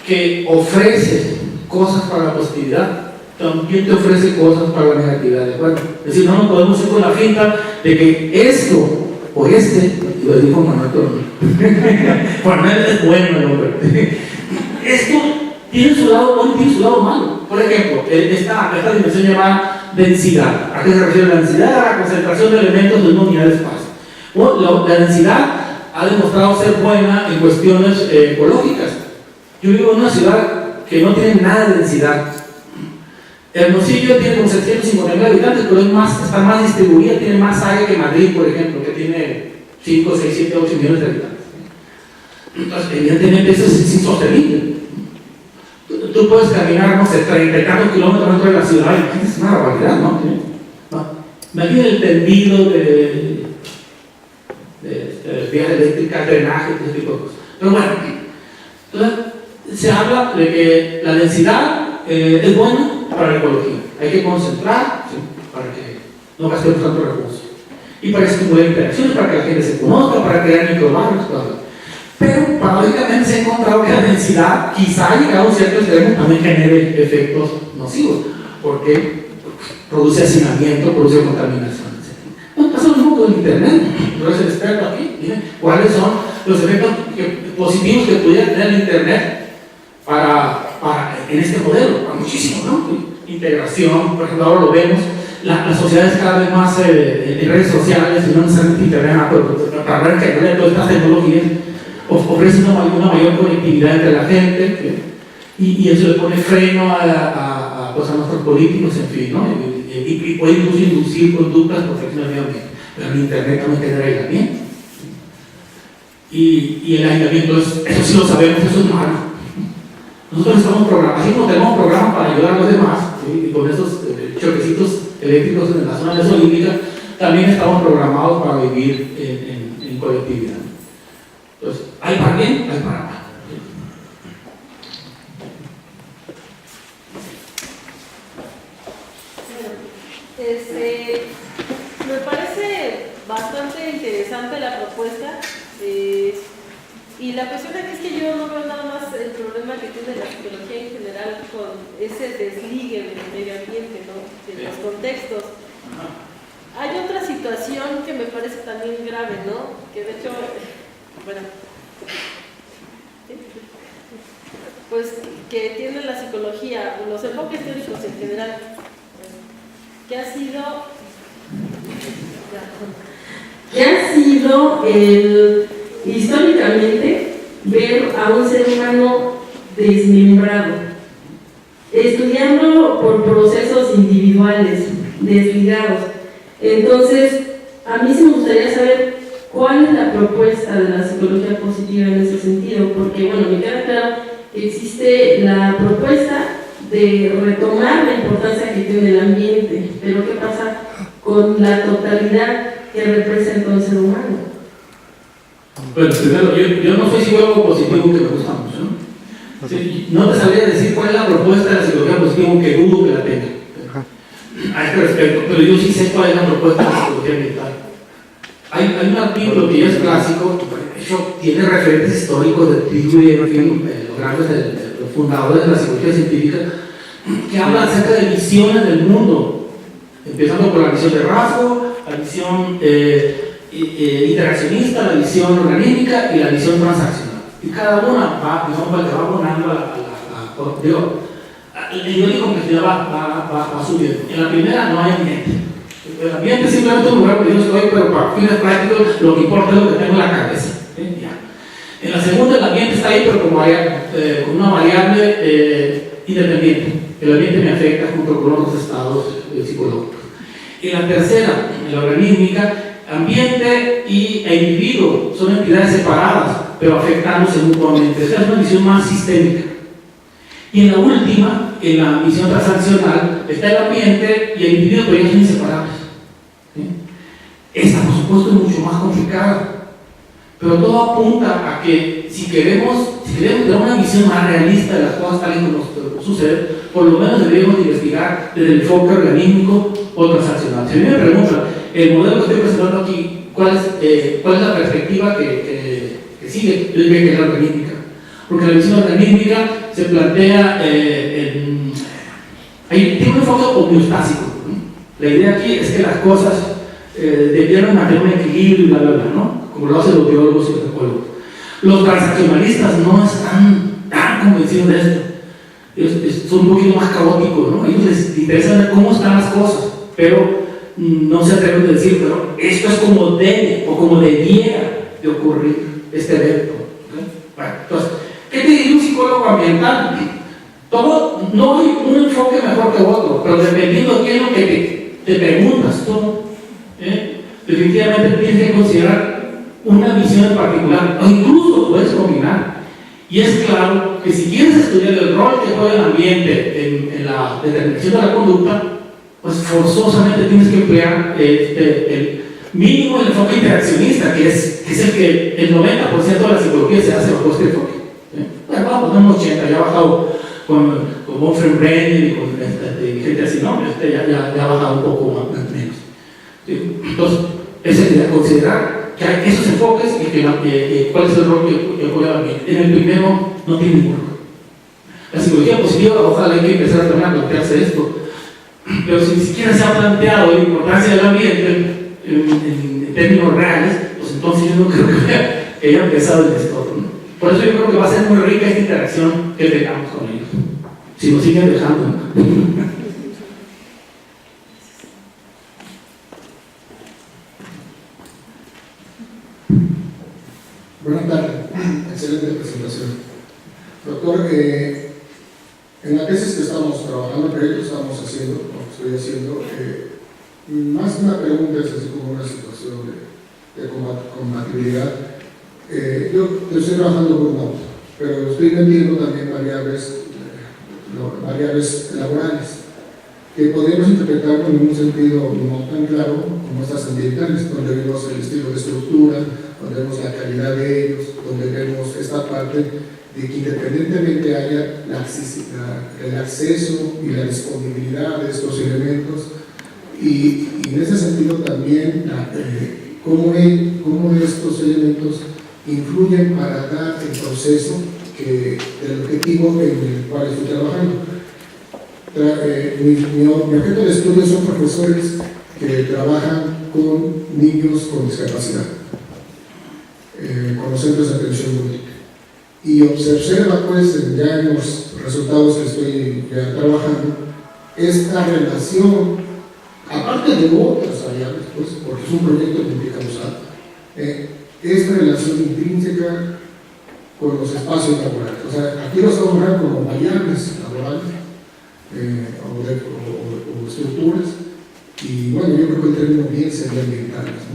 Que ofrece cosas para la positividad, también te ofrece cosas para la negatividad, ¿de acuerdo? Es decir, no nos podemos ir con la finta de que esto o lo dijo Manuel Torno. Manuel es bueno el hombre. Esto tiene su lado bueno y tiene su lado malo. Por ejemplo, esta dimensión llamada densidad. ¿A qué se refiere la densidad? A la concentración de elementos de una unidad de espacio. Bueno, la densidad ha demostrado ser buena en cuestiones ecológicas. Yo vivo en una ciudad que no tiene nada de densidad. Hermosillo tiene como 750,000 habitantes, pero está más distribuida, tiene más área que Madrid, por ejemplo, que tiene 5, 6, 7, 8 millones de habitantes. Entonces, evidentemente eso es insostenible. Tú puedes caminar, no sé, 30 y tantos kilómetros dentro de la ciudad y es una barbaridad, ¿no? Imagina el tendido de vías eléctricas, drenaje, ese tipo de cosas. Pero bueno, entonces, se habla de que la densidad es buena para la ecología. Hay que concentrar, ¿sí?, para que no gastemos tantos recursos. Y para estimular interacciones, para que la gente se conozca, para crear microbarrios, todo. Pero paradójicamente se ha encontrado que la densidad, quizá llegado a un cierto extremo, también genere efectos nocivos, porque produce hacinamiento, produce contaminación, etc. Bueno, pasa lo mismo con el Internet. Tú eres el experto aquí. Miren, ¿cuáles son los efectos positivos que pudiera tener el Internet en este modelo? Muchísimo, ¿no? Integración, por ejemplo, ahora lo vemos, las sociedades cada vez más en redes sociales, y no necesariamente Internet, pero para ver que todas estas tecnologías ofrece una mayor conectividad entre la gente, y eso le pone freno a nuestros políticos, en fin, ¿no? Y puede incluso inducir conductas protección del medio ambiente. Pero en Internet también genera aislamiento. Y el aislamiento, eso sí lo sabemos, eso es malo. Nosotros estamos programados, así como tenemos programas para ayudar a los demás, ¿sí?, y con esos choquecitos eléctricos en la zona mesolímbica, también estamos programados para vivir en colectividad. Entonces, hay para bien, hay para mal. Me parece bastante interesante la propuesta, y la cuestión aquí es que yo no veo nada más el problema que tiene la psicología en general con ese desligue del medio ambiente, ¿no?, de los contextos. Hay otra situación que me parece también grave, ¿no?, que de hecho, bueno, pues que tiene la psicología, los enfoques teóricos en general, que ha sido históricamente ver a un ser humano desmembrado, estudiarlo por procesos individuales, desligados. Entonces, a mí sí me gustaría saber cuál es la propuesta de la psicología positiva en ese sentido, porque, bueno, me queda claro que existe la propuesta de retomar la importancia que tiene el ambiente, pero ¿qué pasa con la totalidad que representa un ser humano? Bueno, primero, yo no sé si veo algo positivo que me gusta mucho, ¿no? Sí, no te sabría decir cuál es la propuesta de la psicología positiva, aunque dudo que la tenga a este respecto, pero yo sí sé cuál es la propuesta de la psicología ambiental. Hay un artículo que ya es clásico, de hecho tiene referentes históricos de Dewey, en fin, los grandes los fundadores de la psicología científica, que habla acerca de visiones del mundo, empezando por la visión de rasgo, la visión interaccionista, la visión organímica y la visión transaccional. Y cada una va abonando el nivel de complejidad va subiendo. En la primera no hay ambiente. El ambiente es simplemente un lugar donde yo estoy, pero para fines prácticos lo que importa es lo que tengo en la cabeza. En la segunda el ambiente está ahí, pero con una variable independiente. El ambiente me afecta junto con otros estados psicológicos. En la tercera, en la organísmica, ambiente e individuo son entidades separadas, pero afectándose mutuamente. Esa es una visión más sistémica. Y en la última, en la visión transaccional, está el ambiente y el individuo, pero ellos son inseparables. ¿Sí? Esta, por supuesto, es mucho más complicada. Pero todo apunta a que si queremos tener una visión más realista de las cosas tal y como sucede, por lo menos deberíamos investigar desde el enfoque organímico o transaccional. Si a mí me preguntan, el modelo que estoy presentando aquí, ¿cuál es la perspectiva que sigue? Yo diría que es la organística. Porque la visión organística se plantea tiene un enfoque homeostásico, ¿no? La idea aquí es que las cosas debieran mantener un equilibrio y bla, bla, bla, ¿no? Como lo hacen los biólogos y los ecólogos. Los transaccionalistas no están tan convencidos de esto. Ellos son un poquito más caóticos, ¿no? A ellos les interesa ver cómo están las cosas, pero no se atreven a decir, pero esto es como debe o como debiera de ocurrir este evento. ¿Okay? Bueno, entonces, ¿qué te diría un psicólogo ambiental? No hay un enfoque mejor que otro, pero dependiendo de qué es lo que te preguntas tú, definitivamente tienes que considerar una visión en particular, o incluso puedes combinar. Y es claro que si quieres estudiar el rol que juega el ambiente en la determinación de la conducta, pues forzosamente tienes que emplear el mínimo el enfoque interaccionista, que es el que el 90% de la psicología se hace bajo este enfoque. Bueno, vamos, no un 80%, ya ha bajado con Wolfram Brenner y con gente así, ¿no? Ya ha bajado un poco menos. ¿Sí? Entonces, es el considerar que hay esos enfoques y que cuál es el rol que juega el ambiente. En el primero no tiene ninguno. La psicología positiva, ojalá hay que empezar a también a plantearse esto, pero si ni siquiera se ha planteado la importancia del ambiente en términos reales, pues entonces yo no creo que haya empezado en esto, ¿no? Por eso yo creo que va a ser muy rica esta interacción que tengamos con ellos, si nos siguen dejando, ¿no? Buenas tardes, excelente presentación. Doctor, en la tesis que estamos trabajando, el proyecto que estamos haciendo, lo que estoy haciendo, más que una pregunta es así como una situación de compatibilidad. Yo estoy trabajando con un auto, pero estoy vendiendo también variables laborales que podríamos interpretar en un sentido no tan claro como estas ambientales, donde vemos el estilo de estructura, donde vemos la calidad de ellos, donde vemos esta parte de que independientemente haya el acceso y la disponibilidad de estos elementos, y en ese sentido también cómo estos elementos influyen para dar el proceso del objetivo en el cual estoy trabajando. Mi objeto de estudio son profesores que trabajan con niños con discapacidad, con los centros de atención múltiple, y observa pues ya en los resultados que estoy ya trabajando esta relación, aparte de otras variables, pues, porque es un proyecto multicausal, esta relación intrínseca con los espacios laborales. O sea, aquí los vamos a hablar como variables laborales o estructuras, y bueno, yo creo que el término bien sería ambientales, ¿no?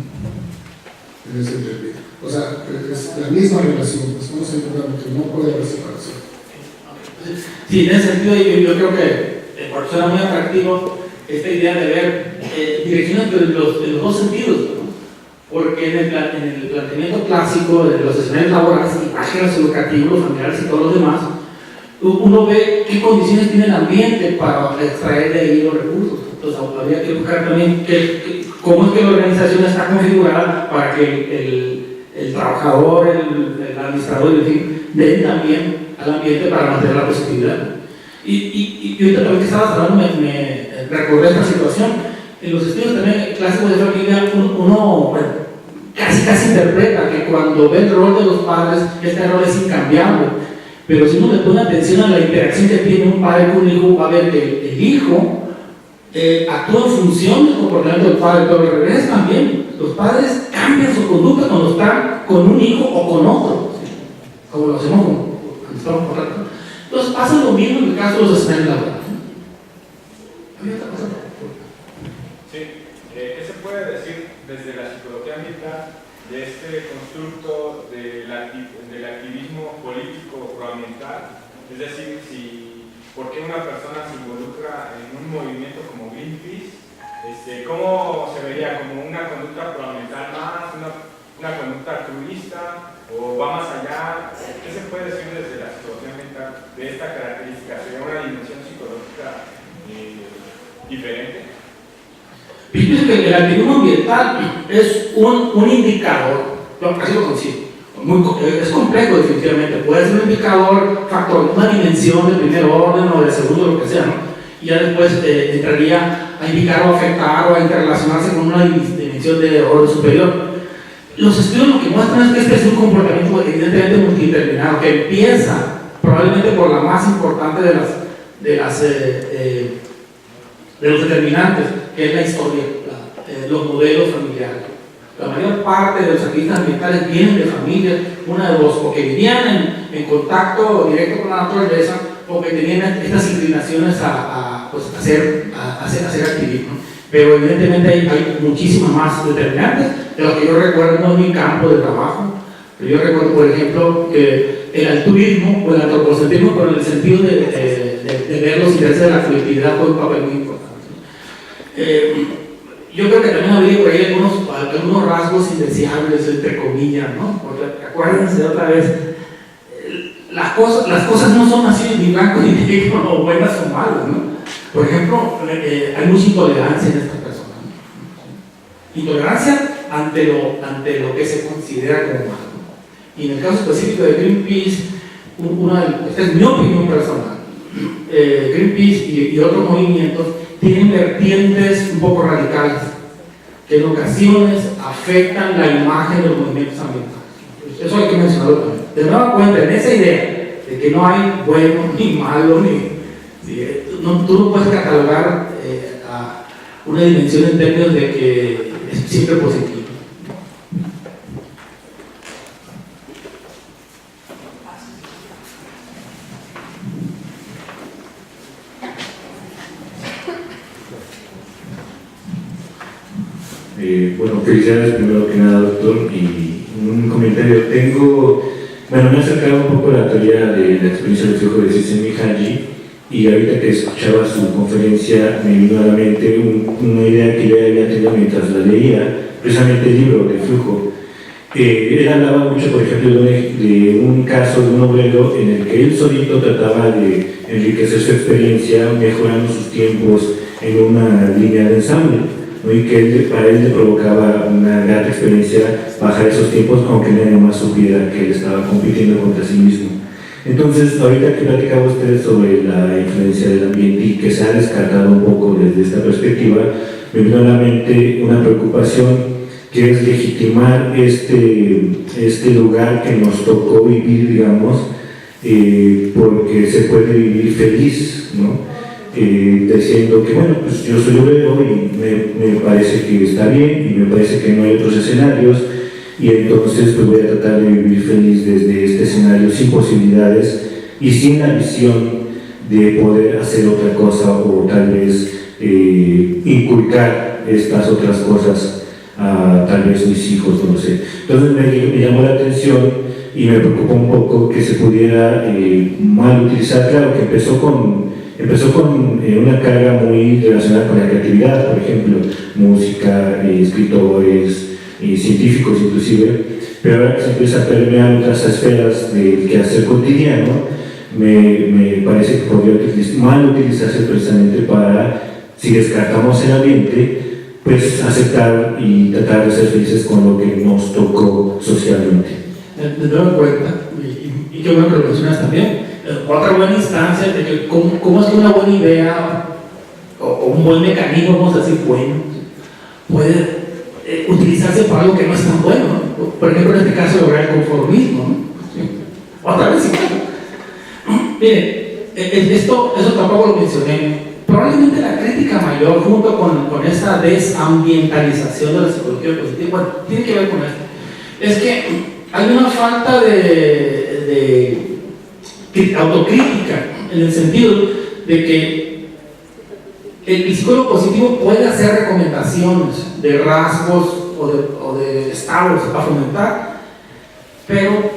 En ese término. O sea, es la misma relación, pues no se que no puede haber separación. Sí, en ese sentido yo creo que por eso era muy atractivo esta idea de ver direcciones de los dos sentidos, ¿no? Porque en el planteamiento clásico de los escenarios laborales, imágenes educativos, familiares y todos los demás, uno ve qué condiciones tiene el ambiente para extraer de ahí los recursos. Entonces habría que buscar también cómo es que la organización está configurada para que el trabajador, el administrador, en fin, den también al ambiente para mantener la positividad. Y ahorita también que estabas hablando me recordé esta situación. En los estudios también clásicos de familia, uno bueno, casi interpreta que cuando ve el rol de los padres, este rol es incambiable. Pero si uno le pone atención a la interacción que tiene un padre con un hijo, va a ver que el hijo actúa en función del comportamiento del padre, pero al revés también. Los padres cambian su conducta cuando están con un hijo o con otro, ¿sí? Como lo hacemos cuando estamos con otro. Entonces pasa lo mismo en el caso de los escenarios laborales. Sí, ¿qué se puede decir desde la psicología ambiental de este constructo del activismo político proambiental? Es decir, ¿por qué una persona se involucra en un movimiento como Greenpeace? ¿Cómo se vería? ¿Como una conducta proambiental más? ¿Una conducta altruista? ¿O va más allá? ¿Qué se puede decir desde la psicología ambiental de esta característica? ¿Sería una dimensión psicológica diferente? Fíjense que el activismo ambiental es un indicador, así lo consigo. Es complejo definitivamente, puede ser un indicador, factor, una dimensión de primer orden o de segundo, lo que sea, ¿no? Y ya después entraría a indicar o afectar o a interrelacionarse con una dimensión de orden superior. Los estudios lo que muestran es que este es un comportamiento evidentemente multideterminado, que empieza probablemente por la más importante de los determinantes, que es la historia, los modelos familiares. La mayor parte de los activistas ambientales vienen de familias, una de dos, o que vivían en contacto directo con la naturaleza, o que tenían estas inclinaciones a hacer activismo. pero evidentemente hay muchísimas más determinantes de lo que yo recuerdo en mi campo de trabajo. Yo recuerdo, por ejemplo, que el altruismo o el antropocentrismo, pero en el sentido de ver los intereses de la colectividad, fue un papel muy importante. Yo creo que también habría por ahí algunos rasgos indeseables, entre comillas, ¿no? Porque acuérdense otra vez, las cosas no son así ni blanco ni negro, o buenas o malas, ¿no? Por ejemplo, hay mucha intolerancia en estas personas, ¿no? Intolerancia ante lo que se considera como malo. Y en el caso específico de Greenpeace, esta es mi opinión personal, Greenpeace y otros movimientos tienen vertientes un poco radicales que en ocasiones afectan la imagen de los movimientos ambientales. Eso hay que mencionarlo también. De nueva cuenta, en esa idea de que no hay bueno ni malo, tú no puedes catalogar a una dimensión en términos de que es siempre positivo. Bueno, felicidades primero que nada, doctor, y un comentario. Me he acercado un poco a la teoría de la experiencia del flujo de Csikszentmihalyi, y ahorita que escuchaba su conferencia me vino a la mente una idea que yo había tenido mientras la leía, precisamente el libro de flujo. Él hablaba mucho, por ejemplo, de un caso de un obrero en el que él solito trataba de enriquecer su experiencia mejorando sus tiempos en una línea de ensamble, ¿no? Y que para él le provocaba una gran experiencia bajar esos tiempos, aunque nadie más supiera que él estaba compitiendo contra sí mismo. Entonces, ahorita que platicaba usted sobre la influencia del ambiente y que se ha descartado un poco desde esta perspectiva, me vino a la mente una preocupación que es legitimar este lugar que nos tocó vivir, digamos, porque se puede vivir feliz, ¿no? Diciendo que bueno, pues yo soy obrero y me parece que está bien y me parece que no hay otros escenarios, y entonces pues voy a tratar de vivir feliz desde este escenario sin posibilidades y sin la visión de poder hacer otra cosa o tal vez inculcar estas otras cosas a tal vez mis hijos, no lo sé. Entonces me llamó la atención y me preocupó un poco que se pudiera mal utilizar. Claro que empezó con una carga muy relacionada con la creatividad, por ejemplo, música, escritores, científicos inclusive, pero ahora que se empieza a permear otras esferas del quehacer cotidiano, me parece que podría mal utilizarse precisamente para, si descartamos el ambiente, pues aceptar y tratar de ser felices con lo que nos tocó socialmente. De nuevo cuenta, y yo creo que lo mencionas también, otra buena instancia de que cómo es que una buena idea o un buen mecanismo, vamos a decir, bueno, puede utilizarse para algo que no es tan bueno, ¿no? Por ejemplo, en este caso lograr el conformismo, ¿no? Sí. Otra vez igual. Miren, eso tampoco lo mencioné. Probablemente la crítica mayor, junto con esa desambientalización de la psicología positiva, bueno, tiene que ver con esto. Es que hay una falta de autocrítica, en el sentido de que el psicólogo positivo puede hacer recomendaciones de rasgos o de estados a fomentar, pero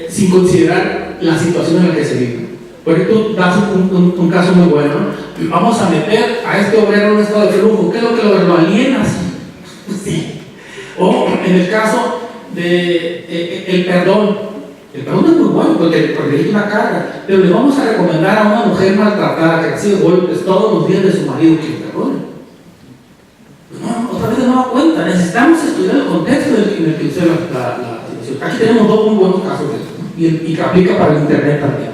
sin considerar la situación en la que se vive. Porque tú das un caso muy bueno, ¿no? Vamos a meter a este obrero en un estado de flujo. ¿Qué es lo que lo alienas? Sí. O en el caso de el perdón. El perdón es muy bueno porque es una carga, pero le vamos a recomendar a una mujer maltratada que recibe golpes todos los días de su marido que perdone. No, otra vez no da cuenta. Necesitamos estudiar el contexto en el que sucede la situación. Aquí tenemos dos muy buenos casos de esto, ¿no? y que aplica para el internet también.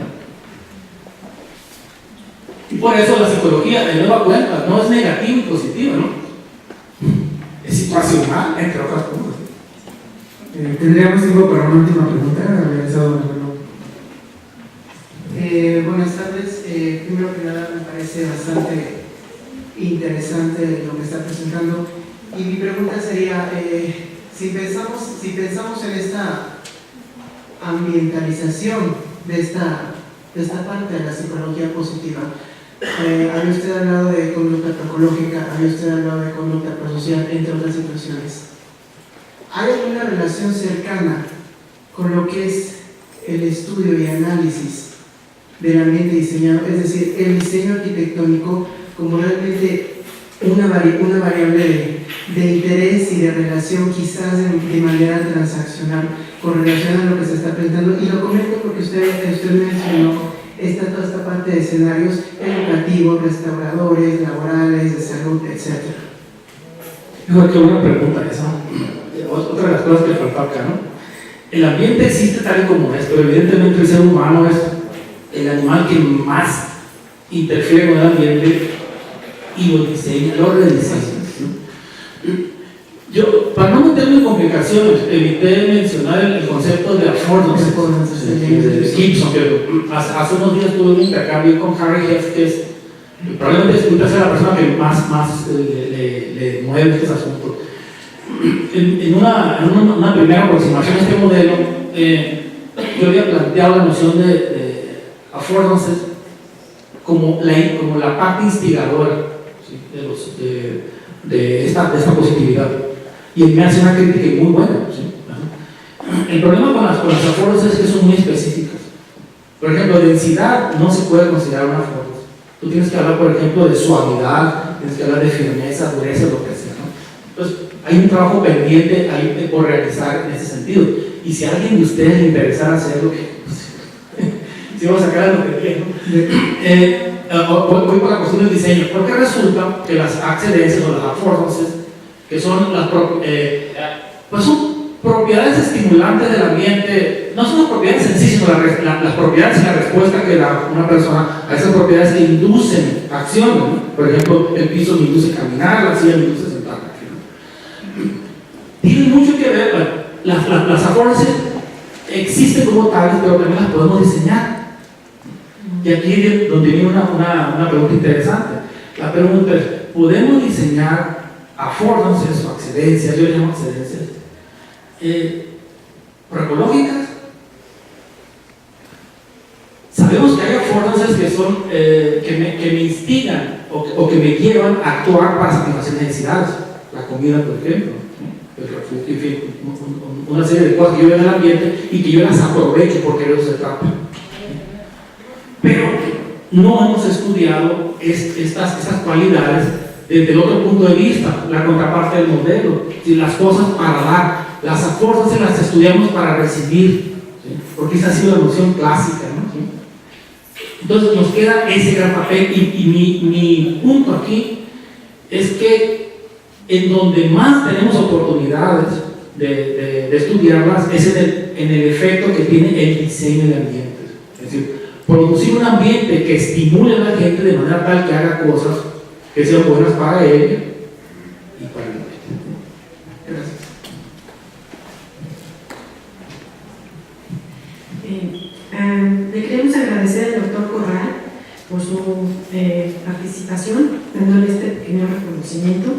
Y por eso la psicología, de nueva cuenta, no es negativa y positiva, ¿no? Es situacional, entre otras cosas. Tendríamos tiempo para una última pregunta. Buenas tardes. Primero que nada, me parece bastante interesante lo que está presentando. Y mi pregunta sería, si pensamos en esta ambientalización de esta parte de la psicología positiva, había usted hablado de conducta ecológica, había usted hablado de conducta prosocial, entre otras situaciones. ¿Hay alguna relación cercana con lo que es el estudio y análisis del ambiente diseñado? Es decir, el diseño arquitectónico como realmente una variable de interés y de relación, quizás de manera transaccional, con relación a lo que se está presentando. Y lo comento porque usted mencionó toda esta parte de escenarios educativos, restauradores, laborales, de salud, etc. Qué buena pregunta esa. Otra de las cosas que falta acá, ¿no? El ambiente existe tal y como es, pero evidentemente el ser humano es el animal que más interfiere con el ambiente y lo diseña, lo rediseña, ¿no? Yo, para no meterme en complicaciones, evité mencionar el concepto de affordances de Gibson, que hace unos días tuve un intercambio con Harry Hess, que es probablemente es la persona que más le mueve estos asuntos. En una primera aproximación a este modelo, yo había planteado la noción de affordances como la parte instigadora, ¿sí?, de esta positividad. Y él me hace una crítica muy buena, ¿sí? El problema con las affordances es que son muy específicas. Por ejemplo, densidad no se puede considerar una affordance. Tú tienes que hablar, por ejemplo, de suavidad, tienes que hablar de firmeza, dureza, lo que sea, ¿no? Entonces, hay un trabajo pendiente ahí por realizar en ese sentido. Y si a alguien de ustedes le interesara hacerlo, pues, si vamos a sacar lo que quieren, voy por la cuestión del diseño, porque resulta que las accedencias o las affordances, que son pues son propiedades estimulantes del ambiente, no son las propiedades en sí, sino las propiedades y la respuesta que da una persona a esas propiedades que inducen acciones, ¿no? Por ejemplo, el piso me induce a caminar, la silla me induce a sentarme, ¿no? Tiene mucho que ver, bueno, las affordances existen como tales, pero también las podemos diseñar. Y aquí es donde viene una pregunta interesante. La pregunta es, ¿podemos diseñar affordances o accedencias, yo le llamo accedencias, proecológicas? Sabemos que hay affordances que son que me instigan o que me llevan a actuar para satisfacer necesidades, la comida, por ejemplo, ¿no? El refugio, en fin, una serie de cosas que yo veo en el ambiente y que yo las aprovecho porque de eso se trata. Pero no hemos estudiado estas cualidades desde el otro punto de vista, la contraparte del modelo, ¿sí? Las cosas para dar, las affordances las estudiamos para recibir, ¿sí? Porque esa ha sido la noción clásica, ¿no? ¿Sí? Entonces nos queda ese gran papel y mi punto aquí es que en donde más tenemos oportunidades de estudiarlas es en el efecto que tiene el diseño del ambiente. Es decir, producir un ambiente que estimule a la gente de manera tal que haga cosas que sean buenas para ella y para el ambiente. Gracias. Le queremos agradecer al doctor Corral por su participación, dándole este pequeño reconocimiento.